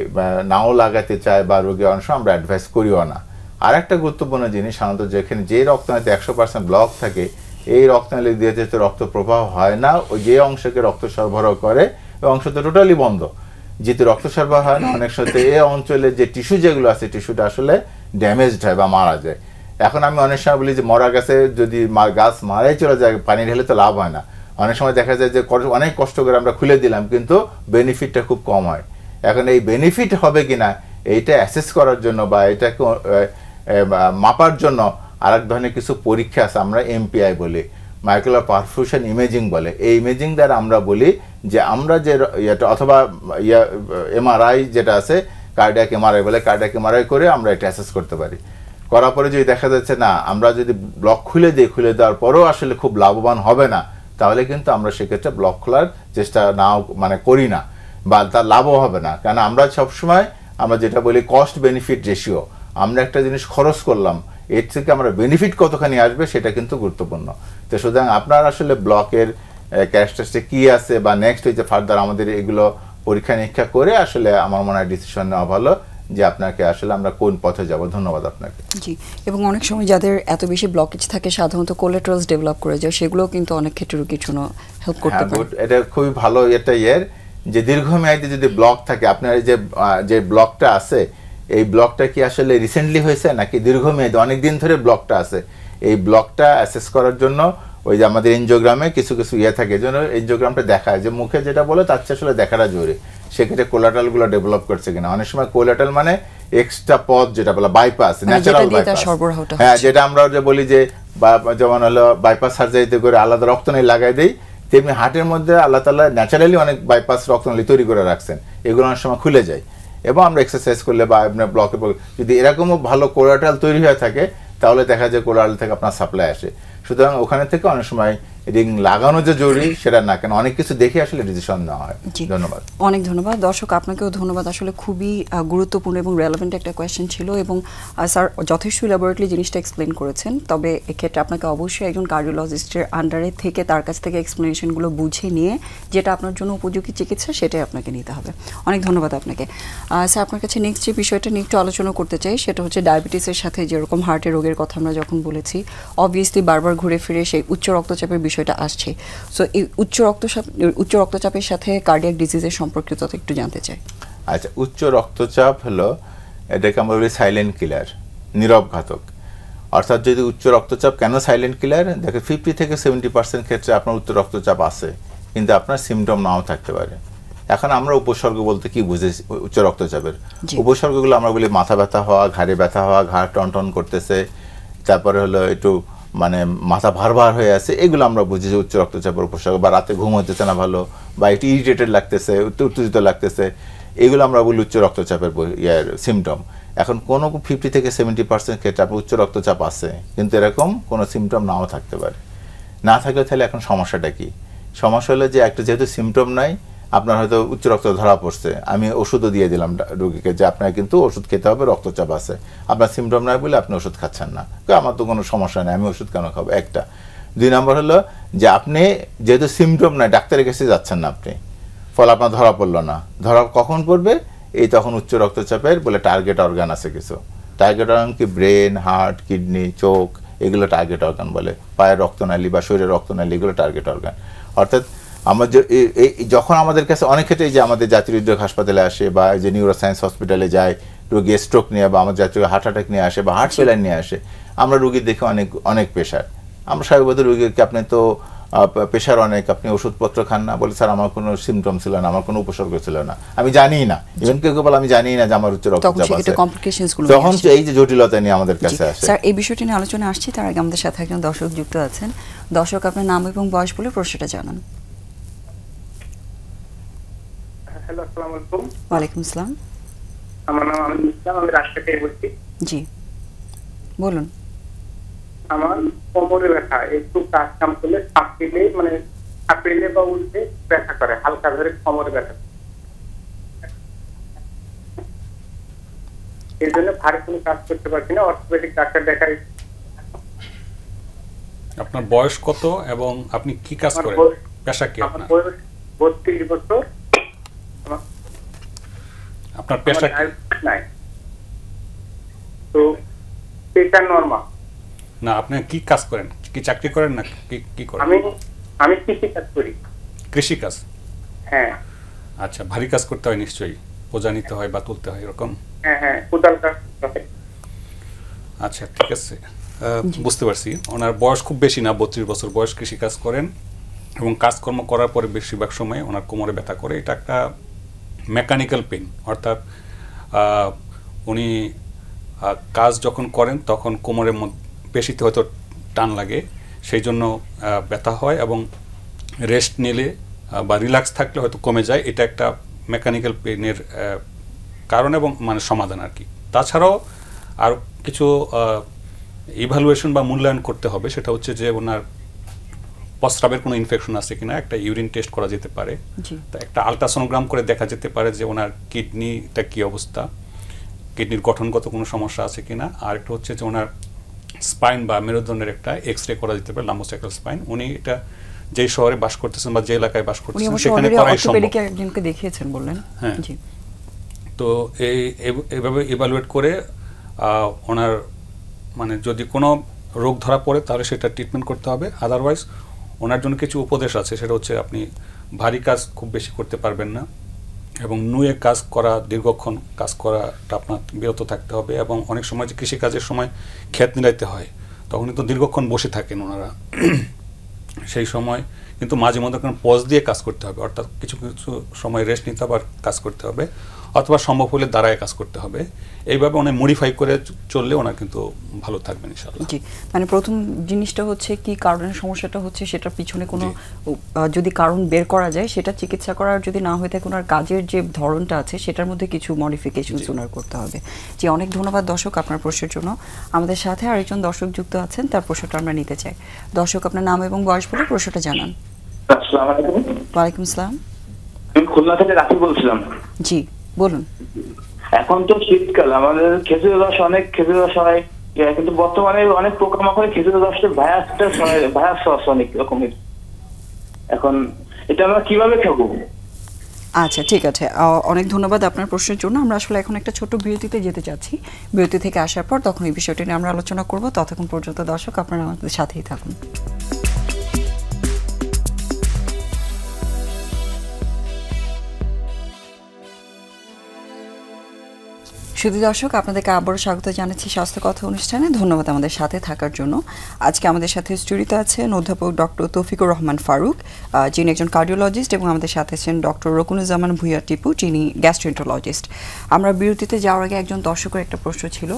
নাও লাগাতে চায় বা রোগী অনেক সময় আমরা অ্যাডভাইস করিও না। আর একটা গুরুত্বপূর্ণ জিনিস, সাধারণত যেখানে যে রক্তনালীতে 100% ব্লক থাকে, এই রক্তনালী দিয়ে যেহেতু রক্ত প্রবাহ হয় না, ওই যে অংশকে রক্ত সরবরাহ করে ওই অংশটা টোটালি বন্ধ। যেহেতু রক্ত সরবরাহ হয় না, অনেক সময় এই অঞ্চলে যে টিস্যু যেগুলো আছে, টিস্যুটা আসলে ড্যামেজড হয় বা মারা যায়। এখন আমি অনেক সময় বলি যে মরা গাছে যদি গাছ মারাই চলে যায়, পানি ঢেলে তো লাভ হয় না। অনেক সময় দেখা যায় যে অনেক কষ্ট করে আমরা খুলে দিলাম কিন্তু বেনিফিটটা খুব কম হয়। এখন এই বেনিফিট হবে কিনা এইটা অ্যাসেস করার জন্য বা এটাকে মাপার জন্য আরেক ধরনের কিছু পরীক্ষা আছে, আমরা এমপিআই বলি, মাইক্রোলার পারফিউশন ইমেজিং বলে। এই ইমেজিং দ্বারা আমরা বলি যে আমরা যে অথবা এমআরআই যেটা আছে, কার্ডিয়াক এমআরআই বলে, কার্ডিয়াক এমআরআই করে আমরা এটা অ্যাসেস করতে পারি। করার পরে যদি দেখা যাচ্ছে না, আমরা যদি ব্লক খুলে দেওয়ার পরেও আসলে খুব লাভবান হবে না, তাহলে কিন্তু আমরা সেক্ষেত্রে ব্লক খোলার চেষ্টা নাও করি না বা তার লাভও হবে না। কারণ আমরা সবসময় আমরা যেটা বলি কস্ট বেনিফিট রেশিও, আমরা একটা জিনিস খরচ করলাম, এর থেকে আমরা বেনিফিট কতখানি আসবে সেটা কিন্তু গুরুত্বপূর্ণ। তো সুতরাং আপনার আসলে ব্লকের ক্যারেক্টারিস্টিক কী আছে বা নেক্সট হচ্ছে ফার্দার আমাদের এগুলো পরীক্ষা নিরীক্ষা করে আসলে আমার মনে হয় ডিসিশন নেওয়া ভালো যে আপনাকে আসলে আমরা কোন পথে যাব। ধন্যবাদ আপনাকে। জি, এবং অনেক সময় যাদের এত বেশি ব্লকেজ থাকে সাধারণত কোলেটারালস ডেভেলপ করে যায়, সেগুলোও কিন্তু অনেক ক্ষেত্রে রোগীর জন্য হেল্প করতে পারে। এটা খুবই ভালো এটা যে দীর্ঘমেয়াদী যদি ব্লক থাকে, আপনার যে ব্লকটা আছে, এই ব্লকটা কি আসলে রিসেন্টলি হয়েছে নাকি দীর্ঘমেয়াদী অনেকদিন ধরে ব্লকটা আছে, এই ব্লকটা অ্যাসেস করার জন্য ওই যে আমাদের এনজিওগ্রামে কিছু ইয়ে থাকে, এই জন্য এনজিওগ্রামটা দেখায় যে মুখে যেটা বলে তার চেয়ে আসলে দেখাটা জরুরি। সেক্ষেত্রে কোলাটালগুলো ডেভেলপ করছে কিনা। অনেক সময় কোলাটাল মানে এক্সট্রা পথ যেটা বলে বাইপাস, ন্যাচারাল বাইপাস, হ্যাঁ, যেটা আমরা যে বলি যে যেমন হলো বাইপাস সার্জারিতে করে আলাদা রক্তনালী লাগাই দেই, তেমনি হার্টের মধ্যে আল্লাহ তাআলা ন্যাচারালি অনেক বাইপাস রক্তনালী তৈরি করে রাখছেন, এগুলো অনেক সময় খুলে যায় এবং আমরা এক্সারসাইজ করলে বা আপনার ব্লকে যদি এরকমও ভালো কোলাটারাল তৈরি হয়ে থাকে তাহলে দেখা যায় কোলাটারাল থেকে আপনার সাপ্লাই আসে। সুতরাং ওখানে থেকে অনেক সময় রিং লাগানো যে জরুরি সেটা না, কেন অনেক কিছু দেখে আসলে ডিসিশন নেওয়া হয়। ধন্যবাদ। অনেক ধন্যবাদ দর্শক, আপনাকেও ধন্যবাদ। আসলে খুবই গুরুত্বপূর্ণ এবং রেলেভেন্ট একটা কোয়েশ্চেন ছিল এবং স্যার যথেষ্ট ল্যাবরেটরি জিনিসটা এক্সপ্লেন করেছেন। তবে এক্ষেত্রে আপনাকে অবশ্যই একজন কার্ডিওলজিস্টের আন্ডারে থেকে তার কাছ থেকে এক্সপ্লেনেশনগুলো বুঝে নিয়ে যেটা আপনার জন্য উপযোগী চিকিৎসা সেটাই আপনাকে নিতে হবে। অনেক ধন্যবাদ আপনাকে। স্যার আপনার কাছে নেক্সট যে বিষয়টা নিয়ে একটু আলোচনা করতে চাই সেটা হচ্ছে ডায়াবেটিসের সাথে যেরকম হার্টের রোগের কথা আমরা যখন বলেছি, অবভিয়াসলি বারবার ঘুরে ফিরে সেই উচ্চ রক্তচাপের বিষয়টা আসছে। সো এই উচ্চ রক্তচাপের সাথে কার্ডিয়াক ডিজিজের সম্পর্কিত একটু জানতে চাই। আচ্ছা, উচ্চ রক্তচাপ হলো এটাকে আমরা বলি সাইলেন্ট কিলার, নীরব ঘাতক। অর্থাৎ যদি উচ্চ রক্তচাপ কেন সাইলেন্ট কিলার, দেখে 50 থেকে 70% ক্ষেত্রে আপনার উচ্চ রক্তচাপ আছে কিন্তু আপনার সিমটম নাও থাকতে পারে। এখন আমরা উপসর্গ বলতে কি বুঝি উচ্চ রক্তচাপের? উপসর্গগুলো আমরা বলি মাথা ব্যথা হওয়া, ঘাড়ে ব্যথা হওয়া, ঘাড় টনটন করতেছে, তারপরে হলো একটু মানে মাথা ভার হয়ে আছে, এগুলো আমরা বুঝি যে উচ্চ রক্তচাপের উপসর্গ। বা রাতে ঘুম হতেছে না ভালো, বা একটু ইরিটেটেড লাগতেছে, উত্তেজিত লাগতেছে, এগুলো আমরা বলি উচ্চ রক্তচাপের সিমটম। এখন কোনো 50 থেকে 70% ক্ষেত্রে আপনার উচ্চ রক্তচাপ আছে কিন্তু এরকম কোনো সিমটম নাও থাকতে পারে। না থাকলে তাহলে এখন সমস্যাটা কি? সমস্যা হলো যে একটা যেহেতু সিমটম নাই, আপনার হয়তো উচ্চ রক্তচাপ ধরা পড়ছে, আমি ওষুধও দিয়ে দিলাম রোগীকে যে আপনার কিন্তু ওষুধ খেতে হবে, রক্তচাপ আছে, আপনার সিমটম নাই বলে আপনি ওষুধ খাচ্ছেন না, আমার তো কোনো সমস্যা নেই, আমি ওষুধ কেন খাবো? একটা। 2 নম্বর হলো যে আপনি যেহেতু সিমটম নাই ডাক্তারের কাছে যাচ্ছেন না আপনি, ফলে আপনার ধরা পড়লো না। ধরা কখন পড়বে? এই তখন উচ্চ রক্তচাপের বলে টার্গেট অর্গান আছে কিছু। টার্গেট অর্গান কি? ব্রেন, হার্ট, কিডনি, চোখ, এগুলো টার্গেট অর্গান বলে। পায়ের রক্তনালী বা শরীরের রক্তনালী, এগুলো টার্গেট অর্গান। অর্থাৎ আমরা যখন আমাদের কাছে অনেক ক্ষেত্রে যে আমাদের জাতীয় হৃদরোগ হাসপাতালে আসে বা যে নিউরোসায়েন্স হসপিটালে যায় রোগী স্ট্রোক নিয়ে, বা আমাদের জাতীয় হার্ট অ্যাটাক নিয়ে আসে বা হার্ট ফেলার নিয়ে আসে, আমরা রোগীর দেখে অনেক প্রেশার। আমরা স্বাভাবিকভাবে রোগীকে আপনি তো প্রেশার অনেক, আপনি ওষুধপত্র খান না? বলে স্যার আমার কোনো সিমটম ছিল না, আমার কোনো উপসর্গ ছিল না, আমি জানি না। ইভেন কেউ বলে আমি জানি না যে আমার উচ্চ রক্তচাপ আছে, তখন এই যে জটিলতা নিয়ে আমাদের কাছে আসে। স্যার এই বিষয়টি নিয়ে আলোচনা আসছি, তার আগে আমাদের সাথে একজন দর্শক যুক্ত আছেন। দর্শক, আপনার নাম এবং বয়স বলে প্রশ্নটা জানান। হ্যালো, আসসালামু আলাইকুম। ওয়ালাইকুম আসসালাম। আমার নাম আমিনুল ইসলাম, আমি রাজশাহী থেকে বলছি। জি বলুন। আমার কোমরে ব্যথা, একটু কাজ কাম করলে ছাপিলে বা উঠে ব্যথা করে, হালকা ধরে কোমরে ব্যথা। এই জন্য ভারী কোনো কাজ করতে পারছি না, অর্থোপেডিক ডাক্তার দেখাই। আপনার বয়স কত এবং আপনি কি কাজ করেন? পেশা কি আপনার? বয়স 32 বছর। আপনার পেশা কি? নাই তো পেশা নরমাল না, আপনি কি কাজ করেন? কি চাকরি করেন না কি করেন? আমি কৃষি কাজ করি। কৃষি কাজ? হ্যাঁ। আচ্ছা, ভারী কাজ করতে হয় নিশ্চয়ই, বোঝা নিতে হয় বা তুলতে হয় এরকম? হ্যাঁ, কোদাল কাজ। আচ্ছা, ঠিক আছে, বুঝতে পারছি। ওনার বয়স খুব বেশি না, 32 বছর বয়স, কৃষি কাজ করেন এবং কাজকর্ম করার পরে বেশিরভাগ সময় ওনার কোমরে ব্যথা করে। এটা একটা মেকানিক্যাল পেন, অর্থাৎ উনি কাজ যখন করেন তখন কোমরের পেশিতে হয়তো টান লাগে, সেই জন্য ব্যথা হয় এবং রেস্ট নিলে বা রিল্যাক্স থাকলে হয়তো কমে যায়। এটা একটা মেকানিক্যাল পেনের কারণ এবং মানে সমাধান আর কি। তাছাড়াও আর কিছু ইভ্যালুয়েশন বা মূল্যায়ন করতে হবে, সেটা হচ্ছে যে ওনার প্রস্রাবের কোনো ইনফেকশন আছে কিনা, একটা ইউরিন টেস্ট করা যেতে পারে, একটা আলট্রাসোনোগ্রাম করে দেখা যেতে পারে যে ওনার কিডনিটা কী অবস্থা, কিডনির গঠনগত কোনো সমস্যা আছে কিনা। আর একটা হচ্ছে যে ওনার স্পাইন বা মেরুদণ্ডের একটা এক্স-রে করা যেতে পারে, লাম্বোসাইক্রাল স্পাইন। উনি এটা যে শহরে বাস করতেছেন বা যে এলাকায় বাস করতেছেন সেখানে করাই সম্ভব। একজনকে দেখিয়েছেন বললেন। হ্যাঁ, তো এইভাবে ইভালুয়েট করে ওনার মানে যদি কোনো রোগ ধরা পড়ে তাহলে সেটা ট্রিটমেন্ট করতে হবে। আদারওয়াইজ ওনার জন্য কিছু উপদেশ আছে, সেটা হচ্ছে আপনি ভারী কাজ খুব বেশি করতে পারবেন না এবং নুয়ে কাজ করা, দীর্ঘক্ষণ কাজ করাটা আপনার বিরত থাকতে হবে। এবং অনেক সময় যে কৃষিকাজের সময় ক্ষেত নিড়াইতে হয় তখন তো দীর্ঘক্ষণ বসে থাকেন ওনারা, সেই সময় কিন্তু মাঝে মধ্যে পজ দিয়ে কাজ করতে হবে, অর্থাৎ কিছু কিছু সময় রেস্ট নিতে আবার কাজ করতে হবে, অথবা সম্ভব হলে দাঁড়ায় কাজ করতে হবে। এইভাবে অনেক মডিফাই করে চললে ওনার কিন্তু ভালো থাকবেন ইনশাআল্লাহ। জি, মানে প্রথম জিনিসটা হচ্ছে কি কারণে সমস্যাটা হচ্ছে সেটার পিছনে কোনো যদি কারণ বের করা যায় সেটা চিকিৎসা করার যদি না হয়ে থাকে ওনার কাজের যে ধরনটা আছে সেটার মধ্যে কিছু মডিফিকেশন ওনার করতে হবে। জি, অনেক ধন্যবাদ দর্শক আপনার প্রশ্নের জন্য। আমাদের সাথে আরেকজন দর্শক যুক্ত আছেন, তার প্রশ্নটা আমরা নিতে চাই। দর্শক, আপনার নাম এবং বয়স বলে প্রশ্নটা জানান। আসসালামু আলাইকুম। ওয়ালাইকুম আসসালাম। আমি খুলনা থেকে রাকিব বলছিলাম। জি, বলুন। এখন তো শীতকাল, আমাদের খেজুরের রস হয়, কিন্তু বর্তমানে অনেক পোকামাকড় খেজুরের রসের ভায়াস অনেক রকমের। এখন এটা আমরা কিভাবে খাবো? আচ্ছা, ঠিক আছে, অনেক ধন্যবাদ আপনার প্রশ্নের জন্য। আমরা আসলে এখন একটা ছোট বিরতিতে যেতে চাচ্ছি। বিরতি থেকে আসার পর তখন এই বিষয়টি নিয়ে আমরা আলোচনা করব। ততক্ষণ পর্যন্ত দর্শক আপনারা আমাদের সাথেই থাকুন। শুধু দর্শক, আপনাদেরকে আবারও স্বাগত জানাচ্ছি স্বাস্থ্য কথা অনুষ্ঠানে। ধন্যবাদ আমাদের সাথে থাকার জন্য। আজকে আমাদের সাথে স্টুডিওতে আছেন অধ্যাপক ডক্টর তৌফিকুর রহমান ফারুক, যিনি একজন কার্ডিওলজিস্ট, এবং আমাদের সাথে আছেন ডক্টর রকুনুজ্জামান ভুঁইয়া টিপু, যিনি গ্যাস্ট্রোএন্টারোলজিস্ট। আমরা বিরতিতে যাওয়ার আগে একজন দর্শকের একটা প্রশ্ন ছিল,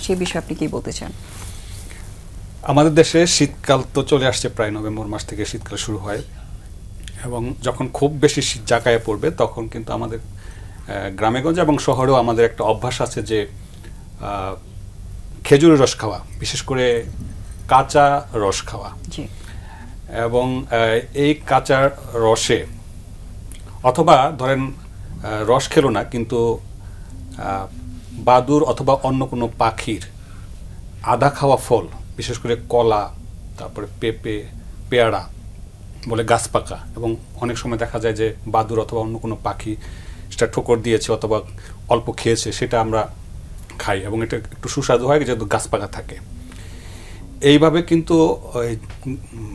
সেই বিষয়ে আপনি কি বলতে চান? আমাদের দেশে শীতকাল তো চলে আসছে, প্রায় নভেম্বর মাস থেকে শীতকাল শুরু হয়, এবং যখন খুব বেশি শীত জাঁকায় পড়বে তখন কিন্তু আমাদের গ্রামেগঞ্জে এবং শহরেও আমাদের একটা অভ্যাস আছে যে খেজুরের রস খাওয়া, বিশেষ করে কাঁচা রস খাওয়া। এবং এই কাঁচা রসে, অথবা ধরেন রস খেলো না কিন্তু বাদুর অথবা অন্য কোনো পাখির আধা খাওয়া ফল, বিশেষ করে কলা, তারপরে পেঁপে, পেয়ারা বলে গাছ পাকা, এবং অনেক সময় দেখা যায় যে বাদুর অথবা অন্য কোনো পাখি সেটা ঠোকর দিয়েছে অথবা অল্প খেয়েছে, সেটা আমরা খাই এবং এটা একটু সুস্বাদু হয় যেহেতু গাছ পাকা থাকে। এইভাবে কিন্তু ওই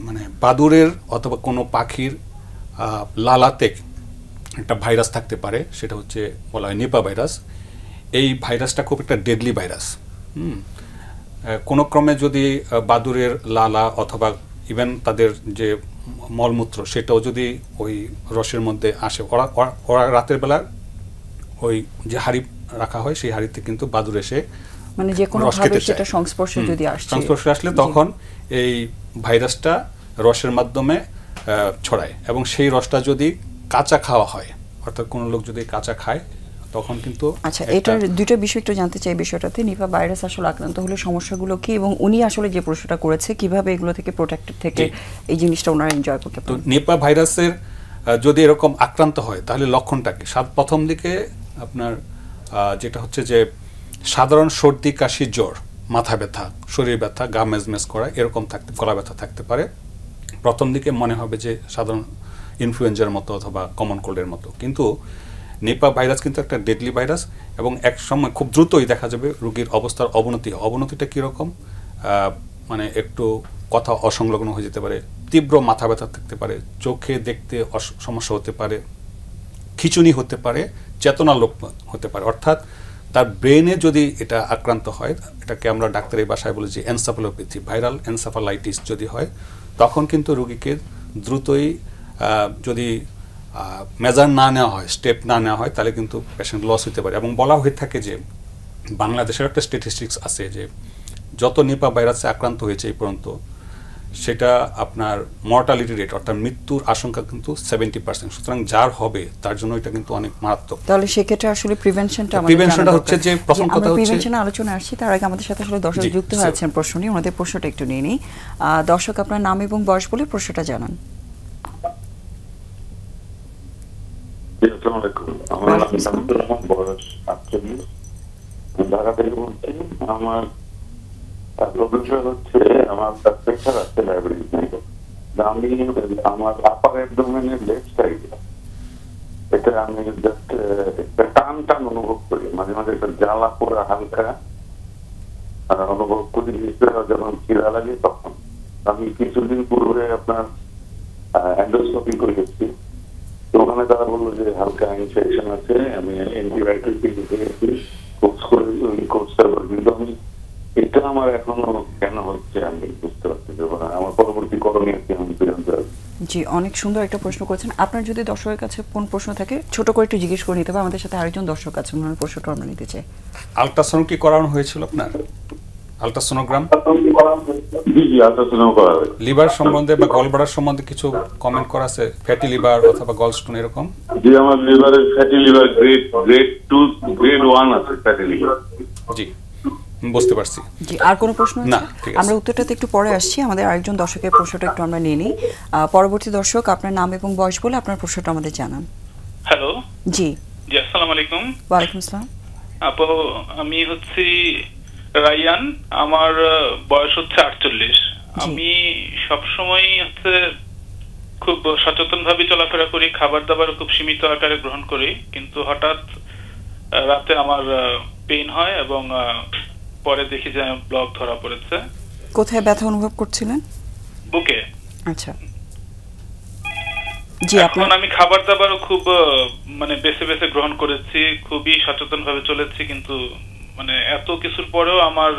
মানে বাদুরের অথবা কোনো পাখির লালাতে একটা ভাইরাস থাকতে পারে, সেটা হচ্ছে বলা হয় নিপা ভাইরাস। এই ভাইরাসটা খুব একটা ডেডলি ভাইরাস। কোনো ক্রমে যদি বাদুরের লালা অথবা ইভেন তাদের যে মলমূত্র সেটাও যদি ওই রসের মধ্যে আসে, ওরা রাতের বেলা ওই যে হাঁড়ি রাখা হয় সেই হাঁড়িতে কিন্তু বাদুর এসে মানে যে কোনো ভাবে সেটা সংস্পর্শে যদি সংস্পর্শে আসলে তখন এই ভাইরাসটা রসের মাধ্যমে ছড়ায়, এবং সেই রসটা যদি কাঁচা খাওয়া হয়, অর্থাৎ কোনো লোক যদি কাঁচা খায় তখন কিন্তু। আচ্ছা, এটার দুটো বিষয় একটু জানতে চাই। বিষয়টাতে নিপা ভাইরাস আসলে আক্রান্ত হলে সমস্যাগুলো কি, এবং উনি আসলে যে প্রশ্নটা করেছে কিভাবে এগুলো থেকে প্রোটেক্টেড থেকে এই জিনিসটা ওনারা এনজয় করতে পারেন। তো নিপা ভাইরাসের যদি এরকম আক্রান্ত হয় তাহলে লক্ষণটা কি? প্রথম দিকে আপনার যেটা হচ্ছে যে সাধারণ সর্দি, কাশি, জ্বর, মাথা ব্যথা, শরীর ব্যথা, গা মেজমেজ করা এরকম গলা ব্যথা থাকতে পারে। প্রথম দিকে মনে হবে যে সাধারণ ইনফ্লুয়েঞ্জার মতো অথবা কমন কোল্ডের মতো, কিন্তু নিপা ভাইরাস কিন্তু একটা ডেডলি ভাইরাস, এবং এক সময় খুব দ্রুতই দেখা যাবে রোগীর অবস্থার অবনতি। অবনতিটা কীরকম? মানে একটু কথা অসংলগ্ন হয়ে যেতে পারে, তীব্র মাথা ব্যথা থাকতে পারে, চোখে দেখতে সমস্যা হতে পারে, খিঁচুনি হতে পারে, চেতনা লোপ হতে পারে। অর্থাৎ তার ব্রেনে যদি এটা আক্রান্ত হয়, এটাকে আমরা ডাক্তারি ভাষায় বলি যে এনসেফালোপ্যাথি, ভাইরাল এনসেফালাইটিস যদি হয়, তখন কিন্তু রোগীকে দ্রুতই যদি মেজার না নেওয়া হয়, স্টেপ না নেওয়া হয়, তাহলে কিন্তু পেশেন্ট লস হতে পারে। এবং বলা হয়ে থাকে যে বাংলাদেশের একটা স্ট্যাটিস্টিক্স আছে যে যত নিপা ভাইরাসে আক্রান্ত হয়েছে এই পর্যন্ত, সেটা আপনার মর্টালিটি রেট অর্থাৎ মৃত্যুর আশঙ্কা কিন্তু 70%। সুতরাং যার হবে তার জন্য এটা কিন্তু অনেক মারাত্মক। তাহলে সেক্ষেত্রে আসলে প্রিভেনশনটা হচ্ছে যে প্রথম কথা হচ্ছে প্রিভেনশন আলোচনা আসছি। তার আগে আমাদের সাথে আসলে দর্শক যুক্ত হয়ে আছেন প্রশ্ন নিয়ে, ওনাদের প্রশ্নটা একটু নিয়ে নিই। দর্শক, আপনার নাম এবং বয়স বলে প্রশ্নটা জানান। আসসালামু আলাইকুম। আমার নাম শামসুর রহমান, বয়স 48, ঢাকা থেকে বলছি। আমার প্রবলেমটা হচ্ছে আমার প্রেশার আছে, ডায়াবেটিস নাই। আমি আমার আপার অ্যাবডোমেনের লেফট সাইডে এটা আমি জাস্ট একটা টান টান অনুভব করি, মাঝে মাঝে একটা জ্বালা পোড়া হালকা অনুভব করি, যখন খিদা লাগে তখন। আমি কিছুদিন পূর্বে আপনার এন্ডোস্কোপি করেছি, তো ওখানে তারা বললো যে হালকা ইনফেকশন আছে, আমি অ্যান্টিবায়োটিক দিয়েছি, কোর্স করেছি, ওই কোর্সটা কিন্তু আমি এটা আমার এখনো কেন হচ্ছে আমি বুঝতে পারছি যে আমার পরবর্তী করণীয় কি আমি জানতে পারছি। জি, অনেক সুন্দর একটা প্রশ্ন করেছেন। আপনার যদি দর্শকের কাছে কোন প্রশ্ন থাকে ছোট করে একটু জিজ্ঞেস করে নিতে হবে, আমাদের সাথে আরেকজন দর্শক আছে, ওনার প্রশ্নটা আমরা নিতে চাই। আলট্রাসাউন্ড কি করানো হয়েছিল আপনার? আলট্রাসোনোগ্রাম জি জি আলট্রাসাউন্ড করা হয়েছে। লিভার সম্বন্ধে বা গলব্লাডার সম্বন্ধে কিছু কমেন্ট করা আছে? ফ্যাটি লিভার অথবা গলস্টোন এরকম? জি আমার লিভারের ফ্যাটি লিভার গ্রেড 2 গ্রেড 1 আছে ফ্যাটি লিভার। জি বুঝতে পারছি। জি আর কোনো প্রশ্ন আছে? না, ঠিক আছে। আমরা উত্তরটাতে একটু পরে আসছি, আমাদের আরেকজন দর্শকের প্রশ্নটা একটু আমরা নিয়ে নিই। পরবর্তী দর্শক আপনার নাম এবং বয়স বলে আপনার প্রশ্নটা আমাদের জানান। হ্যালো জি জি আসসালামু আলাইকুম। ওয়ালাইকুম আসসালাম। আপু আমি হচ্ছি রায়ান, আমার বয়স হচ্ছে 48। আমি সবসময় হচ্ছে খুব সচেতনভাবে চলাফেরা করি, খাবার দাবার খুব সীমিত আকারে গ্রহণ করি, কিন্তু হঠাৎ রাতে আমার পেইন হয় এবং পরে দেখি যে ব্লক ধরা পড়েছে। কোথায় ব্যথা অনুভব করছিলেন? বুকে। আচ্ছা জি এখন আমি খাবার দাবারও খুব মানে বেছে বেছে গ্রহণ করেছি, খুবই সচেতনভাবে চলেছি, কিন্তু মানে এত কিছুর পরেও আমার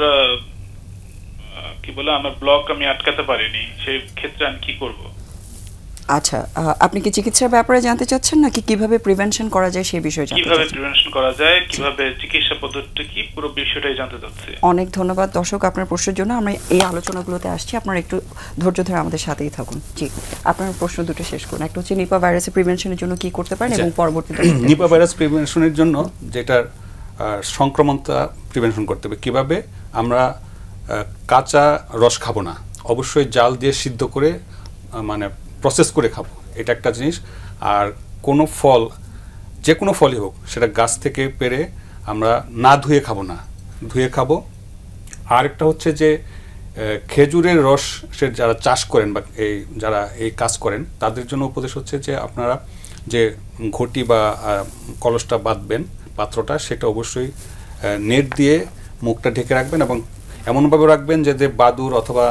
কি বলে আমার ব্লক আমি আটকাতে পারিনি। সেই ক্ষেত্রে আমি কি করব? আচ্ছা আপনি কি চিকিৎসার ব্যাপারে জানতে চাচ্ছেন নাকি কিভাবে প্রিভেনশন করা যায় সেই বিষয়ে জানতে কিভাবে চাচ্ছেন? প্রিভেনশন করা যায়, কিভাবে চিকিৎসা পদ্ধতি কি, পুরো বিষয়টাই জানতে চাচ্ছি। অনেক ধন্যবাদ দর্শক আপনার প্রশ্নের জন্য। আমরা এই আলোচনাগুলোতে আসছি, আপনারা একটু ধৈর্য ধরে আমাদের সাথেই থাকুন। জি আপনার প্রশ্ন দুটো শেষ করুন। একটা হচ্ছে নিপা ভাইরাসের প্রিভেনশনের জন্য কি করতে পারেন এবং পরবর্তীতে নিপা ভাইরাস প্রিভেনশনের জন্য যেটার সংক্রমণটা প্রিভেনশন করতে হবে কিভাবে? আমরা কাঁচা রস খাবো না, অবশ্যই জাল দিয়ে সিদ্ধ করে মানে প্রসেস করে খাবো, এটা একটা জিনিস। আর কোনো ফল, যে কোনো ফলই হোক, সেটা গাছ থেকে পেড়ে আমরা না ধুয়ে খাবো না, ধুয়ে খাবো। আর একটা হচ্ছে যে খেজুরের রস সে যারা চাষ করেন বা যারা এই কাজ করেন তাদের জন্য উপদেশ হচ্ছে যে আপনারা যে ঘটি বা কলসটা বাঁধবেন, পাত্রটা, সেটা অবশ্যই নেট দিয়ে মুখটা ঢেকে রাখবেন এবং এমনভাবে রাখবেন যাতে বাদুড় অথবা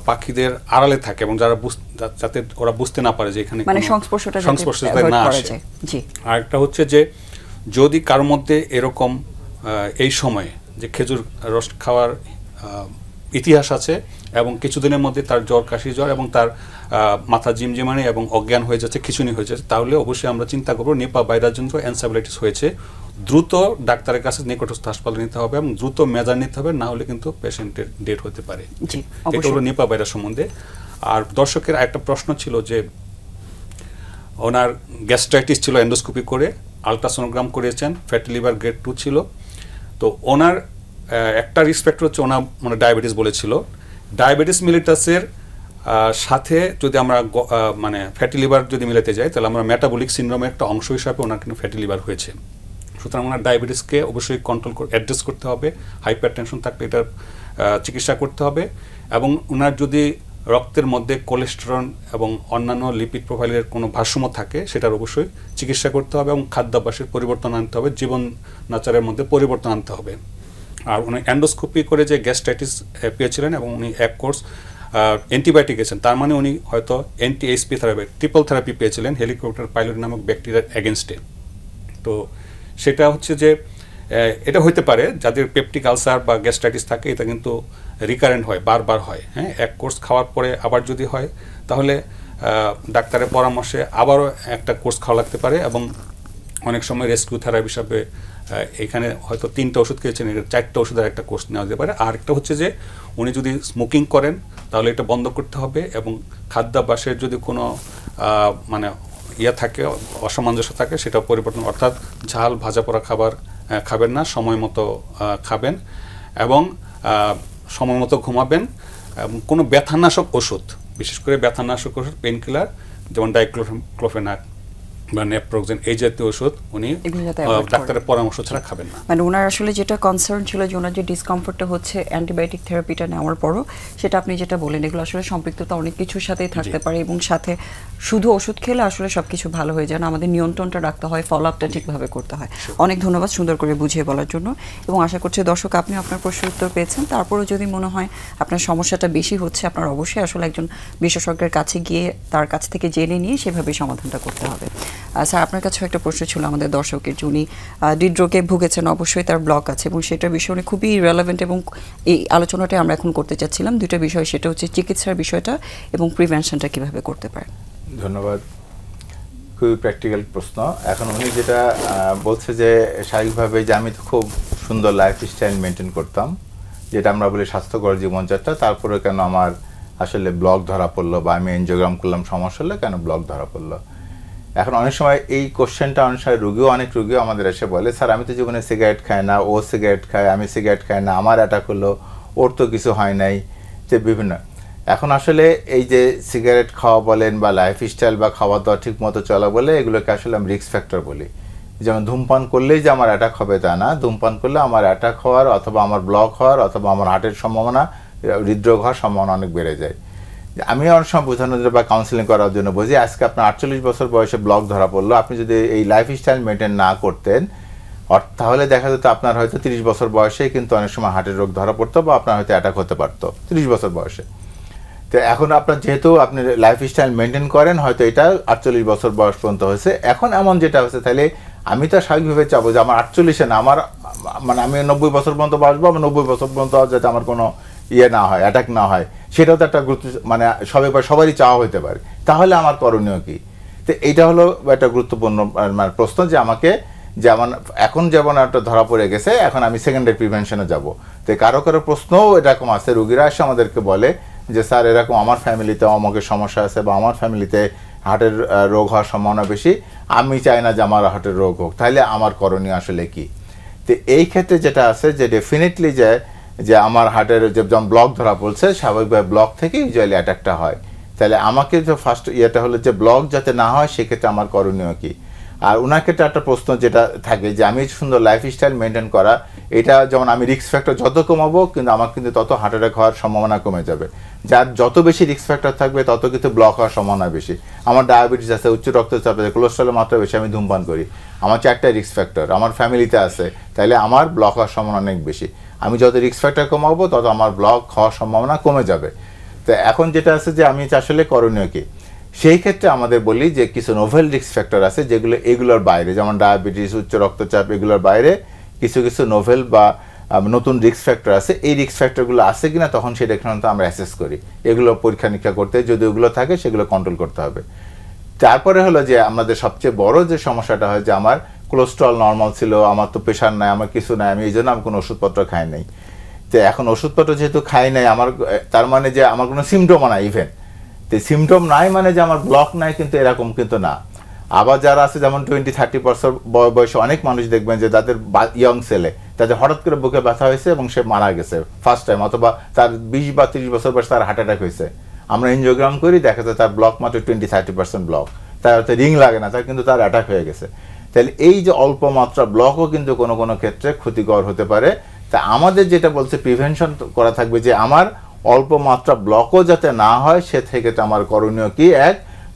পাখিদের আড়ালে থাকে এবং যাতে ওরা বুঝতে না পারে যে এখানে মানে সংস্পর্শটা না আসে। আর একটা হচ্ছে যে যদি কারোর মধ্যে এরকম এই সময়ে যে খেজুর রস খাওয়ার ইতিহাস আছে এবং কিছুদিনের মধ্যে তার জ্বর, কাশি, জ্বর এবং তার মাথা ঝিমঝিমানি এবং অজ্ঞান হয়ে যাচ্ছে, খিঁচুনি হয়ে যাচ্ছে, তাহলে অবশ্যই আমরা চিন্তা করবো নিপা ভাইরাসজনিত এনসেফ্যালাইটিস হয়েছে, দ্রুত ডাক্তারের কাছে নিকটস্থ হাসপাতালে নিতে হবে এবং দ্রুত মেজার নিতে হবে, না হলে কিন্তু পেশেন্টের ডেথ হতে পারে। এটা হলো নিপা ভাইরাস সম্বন্ধে। আর দর্শকের একটা প্রশ্ন ছিল যে ওনার গ্যাস্ট্রাইটিস ছিল, এন্ডোস্কোপি করে আলট্রাসোনোগ্রাম করেছেন, ফ্যাটি লিভার গ্রেড 2 ছিল। তো ওনার একটা রিস্ক ফ্যাক্টর হচ্ছে ওনার মানে ডায়াবেটিস বলেছিল। ডায়াবেটিস মিলিটাসের সাথে যদি আমরা মানে ফ্যাটি লিভার যদি মিলাতে যাই তাহলে আমরা মেটাবলিক সিনড্রোমের একটা অংশ হিসাবে ওনার কিন্তু ফ্যাটি লিভার হয়েছে। সুতরাং ওনার ডায়াবেটিসকে অবশ্যই কন্ট্রোল অ্যাড্রেস করতে হবে, হাইপার টেনশন থাকলে এটার চিকিৎসা করতে হবে এবং ওনার যদি রক্তের মধ্যে কোলেস্টেরল এবং অন্যান্য লিপিড প্রোফাইলের কোনো ভারসাম্য থাকে সেটার অবশ্যই চিকিৎসা করতে হবে এবং খাদ্যাভ্যাসের পরিবর্তন আনতে হবে, জীবনাচারের মধ্যে পরিবর্তন আনতে হবে। আর উনি এন্ডোস্কোপি করে যে গ্যাস্ট্রাইটিস পেয়েছিলেন এবং উনি এক কোর্স অ্যান্টিবায়োটিক গেছেন, তার মানে উনি হয়তো অ্যান্টি-এইচপি থেরাপি, ট্রিপল থেরাপি পেয়েছিলেন হেলিকপ্টার পাইলোরি নামক ব্যাকটেরিয়ার এগেনস্টে। তো সেটা হচ্ছে যে এটা হতে পারে যাদের পেপটিক আলসার বা গ্যাস্ট্রাইটিস থাকে, এটা কিন্তু রিকারেন্ট হয়, বারবার হয়। হ্যাঁ, এক কোর্স খাওয়ার পরে আবার যদি হয় তাহলে ডাক্তারের পরামর্শে আবারও একটা কোর্স খাওয়া লাগতে পারে এবং অনেক সময় রেস্কিউ থেরাপি হিসাবে এখানে হয়তো 3টা ওষুধ খেয়েছেন, এটা 4টা ওষুধের একটা কোর্স নেওয়া যেতে পারে। আর একটা হচ্ছে যে উনি যদি স্মোকিং করেন তাহলে এটা বন্ধ করতে হবে এবং খাদ্যাভ্যাসের যদি কোনো মানে থাকে, অসামঞ্জস্য থাকে, সেটা পরিবর্তন, অর্থাৎ ঝাল ভাজা পোড়া খাবার খাবেন না, সময় মতো খাবেন এবং সময় মতো ঘুমাবেন এবং কোনো ব্যথানাশক ওষুধ, বিশেষ করে ব্যথানাশক ওষুধ, পেন কিলার যেমন ডাইক্লোফেনাক বা নেপ্রোক্সেন, এই জাতীয় ওষুধ উনি ডাক্তারের পরামর্শ ছাড়া খাবেন না। মানে ওনার আসলে যেটা কনসার্ন ছিল যে ওনার যে ডিসকমফোর্টটা হচ্ছে অ্যান্টিবায়োটিক থেরাপিটা নেওয়ার পরও, সেটা আপনি যেটা বলেন এগুলো আসলে সম্পৃক্ততা অনেক কিছুর সাথেই থাকতে পারে এবং সাথে শুধু ওষুধ খেলে আসলে সব কিছু ভালো হয়ে যায় না, আমাদের নিয়ন্ত্রণটা রাখতে হয়, ফলো আপটা ঠিকভাবে করতে হয়। অনেক ধন্যবাদ সুন্দর করে বুঝিয়ে বলার জন্য এবং আশা করছি দর্শক আপনি আপনার প্রশ্নের উত্তর পেয়েছেন। তারপরেও যদি মনে হয় আপনার সমস্যাটা বেশি হচ্ছে, আপনার অবশ্যই আসলে একজন বিশেষজ্ঞের কাছে গিয়ে তার কাছ থেকে জেনে নিয়ে সেভাবে সমাধানটা করতে হবে। স্যার আপনার কাছেও একটা প্রশ্ন ছিল আমাদের দর্শকের, যিনি হৃদরোগে ভুগেছেন, অবশ্যই তার ব্লক আছে এবং সেটার বিষয়ে খুবই রেলেভেন্ট এবং এই আলোচনাটাই আমরা এখন করতে চাচ্ছিলাম দুইটা বিষয়, সেটা হচ্ছে চিকিৎসার বিষয়টা এবং প্রিভেনশনটা কিভাবে করতে পারেন। ধন্যবাদ। খুবই প্র্যাকটিক্যাল প্রশ্ন। এখন উনি যেটা বলছে যে স্বাভাবিকভাবে যে আমি তো খুব সুন্দর লাইফস্টাইল মেনটেন করতাম, যেটা আমরা বলি স্বাস্থ্যকর জীবনযাত্রা, তারপরে কেন আমার আসলে ব্লক ধরা পড়লো বা আমি এনজিওগ্রাম করলাম সমস্যা হলে কেন ব্লক ধরা পড়লো। এখন অনেক সময় এই কোশ্চেনটা অনেক সময় অনেক রুগীও আমাদের এসে বলে, স্যার আমি তো জীবনে সিগারেট খাই না, ও সিগারেট খায়, আমি সিগারেট খাই না, আমার অ্যাটাক হলো, ওর তো কিছু হয় নাই, যে বিভিন্ন। এখন আসলে এই যে সিগারেট খাওয়া বলেন বা লাইফস্টাইল বা খাওয়া দাওয়া ঠিক মতো চলা বলে, এগুলোকে আসলে আমি রিস্ক ফ্যাক্টর বলি। যেমন ধূমপান করলেই যে আমার অ্যাটাক হবে তা না, ধূমপান করলে আমার অ্যাটাক হওয়ার অথবা আমার ব্লক হওয়ার অথবা আমার হার্টের সম্ভাবনা, হৃদরোগ হওয়ার সম্ভাবনা অনেক বেড়ে যায়। আমি অনেক সময় বোঝানোর বা কাউন্সিলিং করার জন্য বুঝি, আজকে আপনার 48 বছর বয়সে ব্লক ধরা পড়লো, আপনি যদি এই লাইফস্টাইল মেনটেন না করতেন তাহলে দেখা যেত আপনার হয়তো 30 বছর বয়সে কিন্তু অনেক সময় হার্টের রোগ ধরা পড়তো বা আপনার হয়তো অ্যাটাক হতে পারতো 30 বছর বয়সে। তো এখন আপনার যেহেতু আপনি লাইফস্টাইল মেনটেন করেন, হয়তো এটা 48 বছর বয়স পর্যন্ত হয়েছে। এখন এমন যেটা হচ্ছে, তাহলে আমি তো স্বাভাবিকভাবে চাবো যে আমার 48-এ না, আমার মানে আমি 90 বছর পর্যন্ত বাঁচবো, আমার 90 বছর পর্যন্ত যাতে আমার কোনো না হয়, অ্যাটাক না হয়, সেটাও তো একটা গুরুত্ব, মানে সবারই চাওয়া হতে পারে। তাহলে আমার করণীয় কি? তো এইটা হলো একটা গুরুত্বপূর্ণ মানে প্রশ্ন, যে আমাকে যেমন এখন যেমন একটা ধরা পড়ে গেছে, এখন আমি সেকেন্ডারি প্রিভেনশনে যাব। তো কারো প্রশ্নও এরকম আছে, রোগীরা এসে আমাদেরকে বলে যে স্যার এরকম আমার ফ্যামিলিতে আমাকে সমস্যা আছে বা আমার ফ্যামিলিতে হার্টের রোগ হওয়ার সম্ভাবনা বেশি, আমি চাই না যে আমার হার্টের রোগ হোক, তাহলে আমার করণীয় আসলে কি? তো এই ক্ষেত্রে যেটা আছে যে ডেফিনেটলি যে আমার হার্টের যেমন ব্লক ধরা পড়ছে, স্বাভাবিকভাবে ব্লক থেকে ইউজুয়ালি অ্যাটাকটা হয়। তাহলে আমাকে যে ফার্স্ট ইয়েটা হলো যে ব্লক যাতে না হয়, সেক্ষেত্রে আমার করণীয় কি? আর ওনার ক্ষেত্রে একটা প্রশ্ন যেটা থাকে যে আমি সুন্দর লাইফস্টাইল মেনটেন করা, এটা যেমন আমি রিস্ক ফ্যাক্টর যত কমাবো কিন্তু আমার কিন্তু তত হার্ট অ্যাটাক হওয়ার সম্ভাবনা কমে যাবে। যার যত বেশি রিস্ক ফ্যাক্টর থাকবে তত কিন্তু ব্লক হওয়ার সম্ভাবনা বেশি। আমার ডায়াবেটিস আছে, উচ্চ রক্তচাপ আছে, কোলেস্ট্রলের মাত্রা বেশি, আমি ধূমপান করি, আমার 4টা রিস্ক ফ্যাক্টর আমার ফ্যামিলিতে আছে, তাহলে আমার ব্লক হওয়ার সম্ভাবনা অনেক বেশি। আমি যত রিস্ক ফ্যাক্টর কমাবো তত আমার ব্লক হওয়ার সম্ভাবনা কমে যাবে। তো এখন যেটা আছে যে আমি আসলে করণীয় কি, সেই ক্ষেত্রে আমাদের বলি যে কিছু নোভেল রিস্ক ফ্যাক্টর আছে যেগুলো এগুলোর বাইরে, যেমন ডায়াবেটিস, উচ্চ রক্তচাপ, এগুলোর বাইরে কিছু নোভেল বা নতুন রিস্ক ফ্যাক্টর আছে। এই রিস্ক ফ্যাক্টরগুলো আছে কিনা তখন সেটা সাধারণত আমরা অ্যাসেস করি, এগুলো পরীক্ষা নিরীক্ষা করতে, যদি ওগুলো থাকে সেগুলো কন্ট্রোল করতে হবে। তারপরে হলো যে আমাদের সবচেয়ে বড় যে সমস্যাটা হয় যে আমার কোলেস্ট্রল নর্মাল ছিল, আমার তো প্রেশার নাই, আমার কিছু নাই, আমি এই জন্য আমি কোনো ওষুধপত্র খাই নাই। তো এখন ওষুধপত্র যেহেতু খাই নাই, আমার তার মানে যে আমার কোনো সিমটমও নাই, ইভেন তো সিমটম নাই মানে যে আমার ব্লক নাই, কিন্তু এরকম কিন্তু না। আবার যারা আছে যেমন 20-30 বছর বয়সে অনেক মানুষ দেখবেন যে তাদের ইয়ং ছেলে, তাদের হঠাৎ করে বুকে ব্যথা হয়েছে এবং সে মারা গেছে ফার্স্ট টাইম, অথবা তার 20 বা 30 বছর বয়সে তার হার্ট অ্যাটাক হয়েছে। আমরা এনজিওগ্রাম করি, দেখা যায় তার ব্লক মাত্র 20-30% ব্লক, তার হয়তো রিং লাগে না, তার কিন্তু তার অ্যাটাক হয়ে গেছে। তাহলে এই যে অল্প মাত্রা ব্লকও কিন্তু কোনো কোনো ক্ষেত্রে ক্ষতিকর হতে পারে। তা আমাদের যেটা বলছে প্রিভেনশন করা থাকবে যে আমার অল্প মাত্রা ব্লকও যাতে না হয়, সে থেকে আমার করণীয় কি?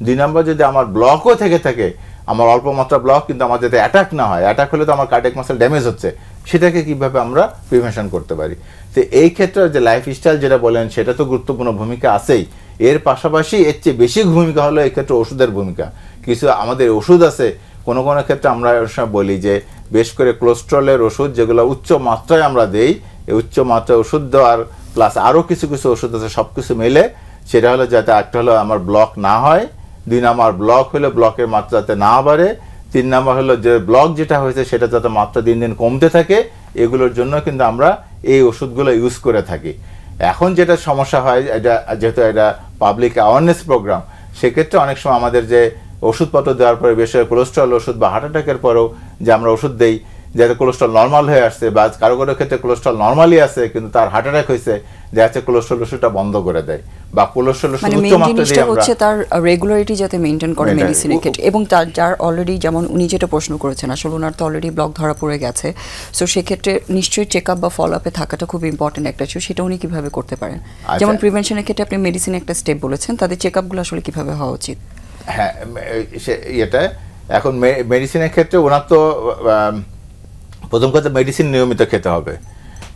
2 নম্বর, যদি আমার ব্লকও থেকে থাকে, আমার অল্প মাত্রা ব্লক কিন্তু আমার যাতে অ্যাটাক না হয়, অ্যাটাক হলে তো আমার কার্ডিয়াক মাসল ড্যামেজ হচ্ছে, সেটাকে কিভাবে আমরা প্রিভেনশন করতে পারি। তো এই ক্ষেত্রে যে লাইফস্টাইল যেটা বলেন সেটা তো গুরুত্বপূর্ণ ভূমিকা আছেই, এর পাশাপাশি এর চেয়ে বেশি ভূমিকা হলো এই ক্ষেত্রে ওষুধের ভূমিকা। কিছু আমাদের ওষুধ আছে, কোনো কোনো ক্ষেত্রে আমরা বলি যে বেশ করে কোলেস্ট্রলের ওষুধ যেগুলো উচ্চ মাত্রায় আমরা দেই, এই উচ্চ মাত্রায় ওষুধ দেওয়ার প্লাস আরও কিছু ওষুধ আছে, সব কিছু মিলে সেটা হলো যাতে একটা হলো আমার ব্লক না হয়, 2 নম্বর ব্লক হলো ব্লকের মাত্রা যাতে না বাড়ে, 3 নম্বর হলো যে ব্লক যেটা হয়েছে সেটা যাতে মাত্রা দিন দিন কমতে থাকে। এগুলোর জন্য কিন্তু আমরা এই ওষুধগুলো ইউজ করে থাকি। এখন যেটা সমস্যা হয়, এটা যেহেতু এটা পাবলিক অ্যাওয়ারনেস প্রোগ্রাম, সেক্ষেত্রে অনেক সময় আমাদের যে ওষুধপত্র দেওয়ার পরে বেশ কোলেস্ট্রল ওষুধ বা হার্ট অ্যাটাকের পরেও যে আমরা ওষুধ দেই যাতে কোলেস্ট্রল নর্মাল হয়ে আসছে, বা কারো কারো ক্ষেত্রে কোলেস্ট্রল নর্মালি আছে কিন্তু তার হার্ট অ্যাটাক হয়েছে, দেখা যাচ্ছে কোলেস্ট্রল ওষুধটা বন্ধ করে দেয় বা কোলেস্ট্রল ওষুধ উচ্চ মাত্রায় দিয়ে আমরা হচ্ছে তার রেগুলারিটি যাতে মেইনটেইন করে মেডিসিনের ক্ষেত্রে, এবং তার যার অলরেডি যেমন উনি যেটা প্রশ্ন করেছেন, আসলে ওনার তো অলরেডি ব্লক ধরা পড়ে গেছে, সো সেক্ষেত্রে নিশ্চয়ই চেকআপ বা ফলো আপে থাকাটা খুব ইম্পর্টেন্ট একটা ইস্যু। সেটা উনি কিভাবে করতে পারেন? যেমন প্রিভেনশনের ক্ষেত্রে আপনি মেডিসিন একটা স্টেপ বলেছেন, তাদের চেকআপগুলো আসলে কিভাবে হওয়া উচিত? হ্যাঁ, এটা এখন মেডিসিনের ক্ষেত্রে ওনার তো প্রথম কথা মেডিসিন নিয়মিত খেতে হবে,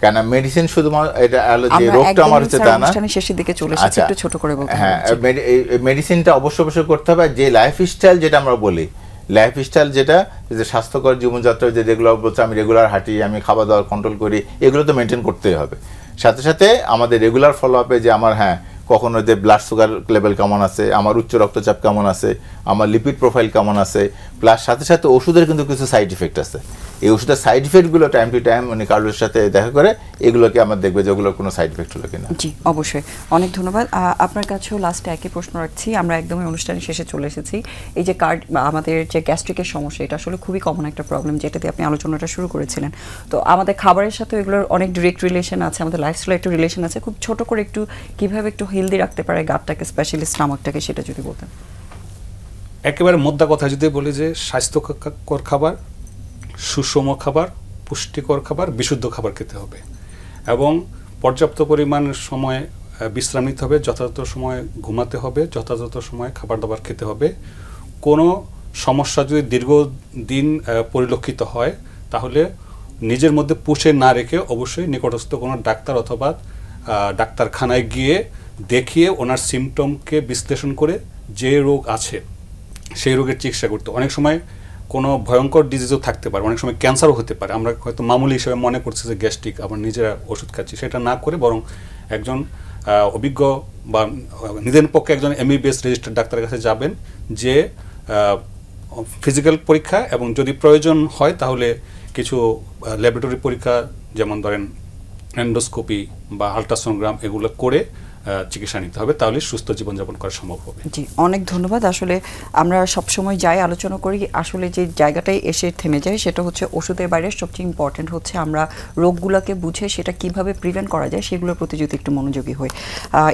কেন মেডিসিন শুধুমাত্র এটা যে রোগটা আমার হচ্ছে তা না। শেষের দিকে চলে এসেছে, একটু ছোট করে বলতে। হ্যাঁ, মেডিসিনটা অবশ্যই করতে হবে। যে লাইফস্টাইল যেটা আমরা বলি, লাইফস্টাইল যেটা যে স্বাস্থ্যকর জীবনযাত্রা, যে রেগুলার বলছে আমি রেগুলার হাঁটি, আমি খাওয়া দাওয়া কন্ট্রোল করি, এগুলো তো মেনটেন করতেই হবে। সাথে সাথে আমাদের রেগুলার ফলো আপে যে আমার কখনো যে ব্লাড সুগার লেভেল কেমন আছে, আমার উচ্চ রক্তচাপ কেমন আছে, আমার লিপিড প্রোফাইল কেমন আছে, প্লাস সাথে সাথে ওষুধের কিন্তু কিছু সাইড ইফেক্ট আছে। এই ওষুধের সাইড ইফেক্টগুলো টাইম টু টাইম উনি কার্ডিওর সাথে দেখা করে এগুলোকে আমার দেখবে যে ওগুলোর কোনো সাইড ইফেক্ট হলো কিনা। জি অবশ্যই, অনেক ধন্যবাদ। আপনার কাছেও লাস্টে একই প্রশ্ন রাখছি, আমরা একদমই অনুষ্ঠানের শেষে চলে এসেছি। এই যে আমাদের যে গ্যাস্ট্রিকের সমস্যা, এটা আসলে খুবই কমন একটা প্রবলেম, যেটাতে আপনি আলোচনাটা শুরু করেছিলেন। তো আমাদের খাবারের সাথে এগুলোর অনেক ডিরেক্ট রিলেশন আছে, আমাদের লাইফস্টাইলের একটু রিলেশন আছে। খুব ছোট করে একটু কিভাবে একটু হেলদি রাখতে পারে গাটটাকে, স্পেশালি স্টমাকটাকে, সেটা যদি বলতেন। একেবারে মোদ্দা কথা যদি বলি যে স্বাস্থ্যকর খাবার, সুষম খাবার, পুষ্টিকর খাবার, বিশুদ্ধ খাবার খেতে হবে এবং পর্যাপ্ত পরিমাণ সময় বিশ্রাম নিতে হবে, যথাযথ সময় ঘুমাতে হবে, যথাযথ সময় খাবার দাবার খেতে হবে। কোনো সমস্যা যদি দীর্ঘদিন পরিলক্ষিত হয় তাহলে নিজের মধ্যে পুষে না রেখে অবশ্যই নিকটস্থ কোনো ডাক্তার অথবা ডাক্তারখানায় গিয়ে দেখিয়ে ওনার সিমটমকে বিশ্লেষণ করে যে রোগ আছে সেই রোগের চিকিৎসা করতে। অনেক সময় কোনো ভয়ঙ্কর ডিজিজও থাকতে পারে, অনেক সময় ক্যান্সারও হতে পারে। আমরা হয়তো মামুলি হিসেবে মনে করছি যে গ্যাস্ট্রিক, আবার নিজেরা ওষুধ খাচ্ছি, সেটা না করে বরং একজন অভিজ্ঞ বা নিজের পক্ষে একজন MBBS রেজিস্টার্ড ডাক্তারের কাছে যাবেন, যে ফিজিক্যাল পরীক্ষা এবং যদি প্রয়োজন হয় তাহলে কিছু ল্যাবরেটরি পরীক্ষা, যেমন ধরেন এন্ডোস্কোপি বা আলট্রাসোনোগ্রাম, এগুলো করে চিকিৎসা নিতে হবে, তাহলে সুস্থ জীবনযাপন করা সম্ভব হবে। জি অনেক ধন্যবাদ। আসলে আমরা সবসময় যাই আলোচনা করি, আসলে যে জায়গাটায় এসে থেমে যায় সেটা হচ্ছে ওষুধের বাইরে সবচেয়ে ইম্পর্টেন্ট হচ্ছে আমরা রোগগুলোকে বুঝে সেটা কিভাবে প্রিভেন্ট করা যায় সেগুলোর প্রতি যদি একটু মনোযোগী হই।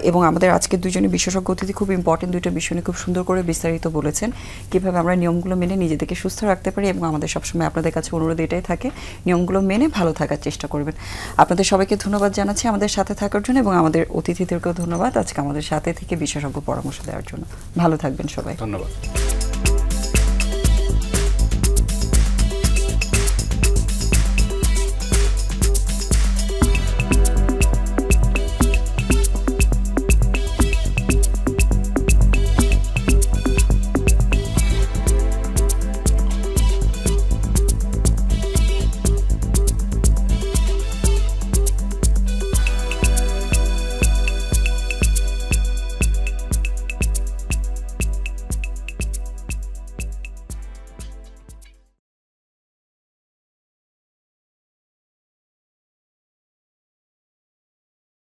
এবং আমাদের আজকে দুজনে বিশেষজ্ঞ অতিথি খুব ইম্পর্টেন্ট দুইটা বিষয় নিয়ে খুব সুন্দর করে বিস্তারিত বলেছেন, কিভাবে আমরা নিয়মগুলো মেনে নিজেদেরকে সুস্থ রাখতে পারি। এবং আমাদের সবসময় আপনাদের কাছে অনুরোধ এটাই থাকে, নিয়মগুলো মেনে ভালো থাকার চেষ্টা করবেন। আপনাদের সবাইকে ধন্যবাদ জানাচ্ছি আমাদের সাথে থাকার জন্য, এবং আমাদের অতিথিদেরকেও ধন্যবাদ আজকে আমাদের সাথে থেকে বিশেষজ্ঞ পরামর্শ দেওয়ার জন্য। ভালো থাকবেন সবাই। ধন্যবাদ।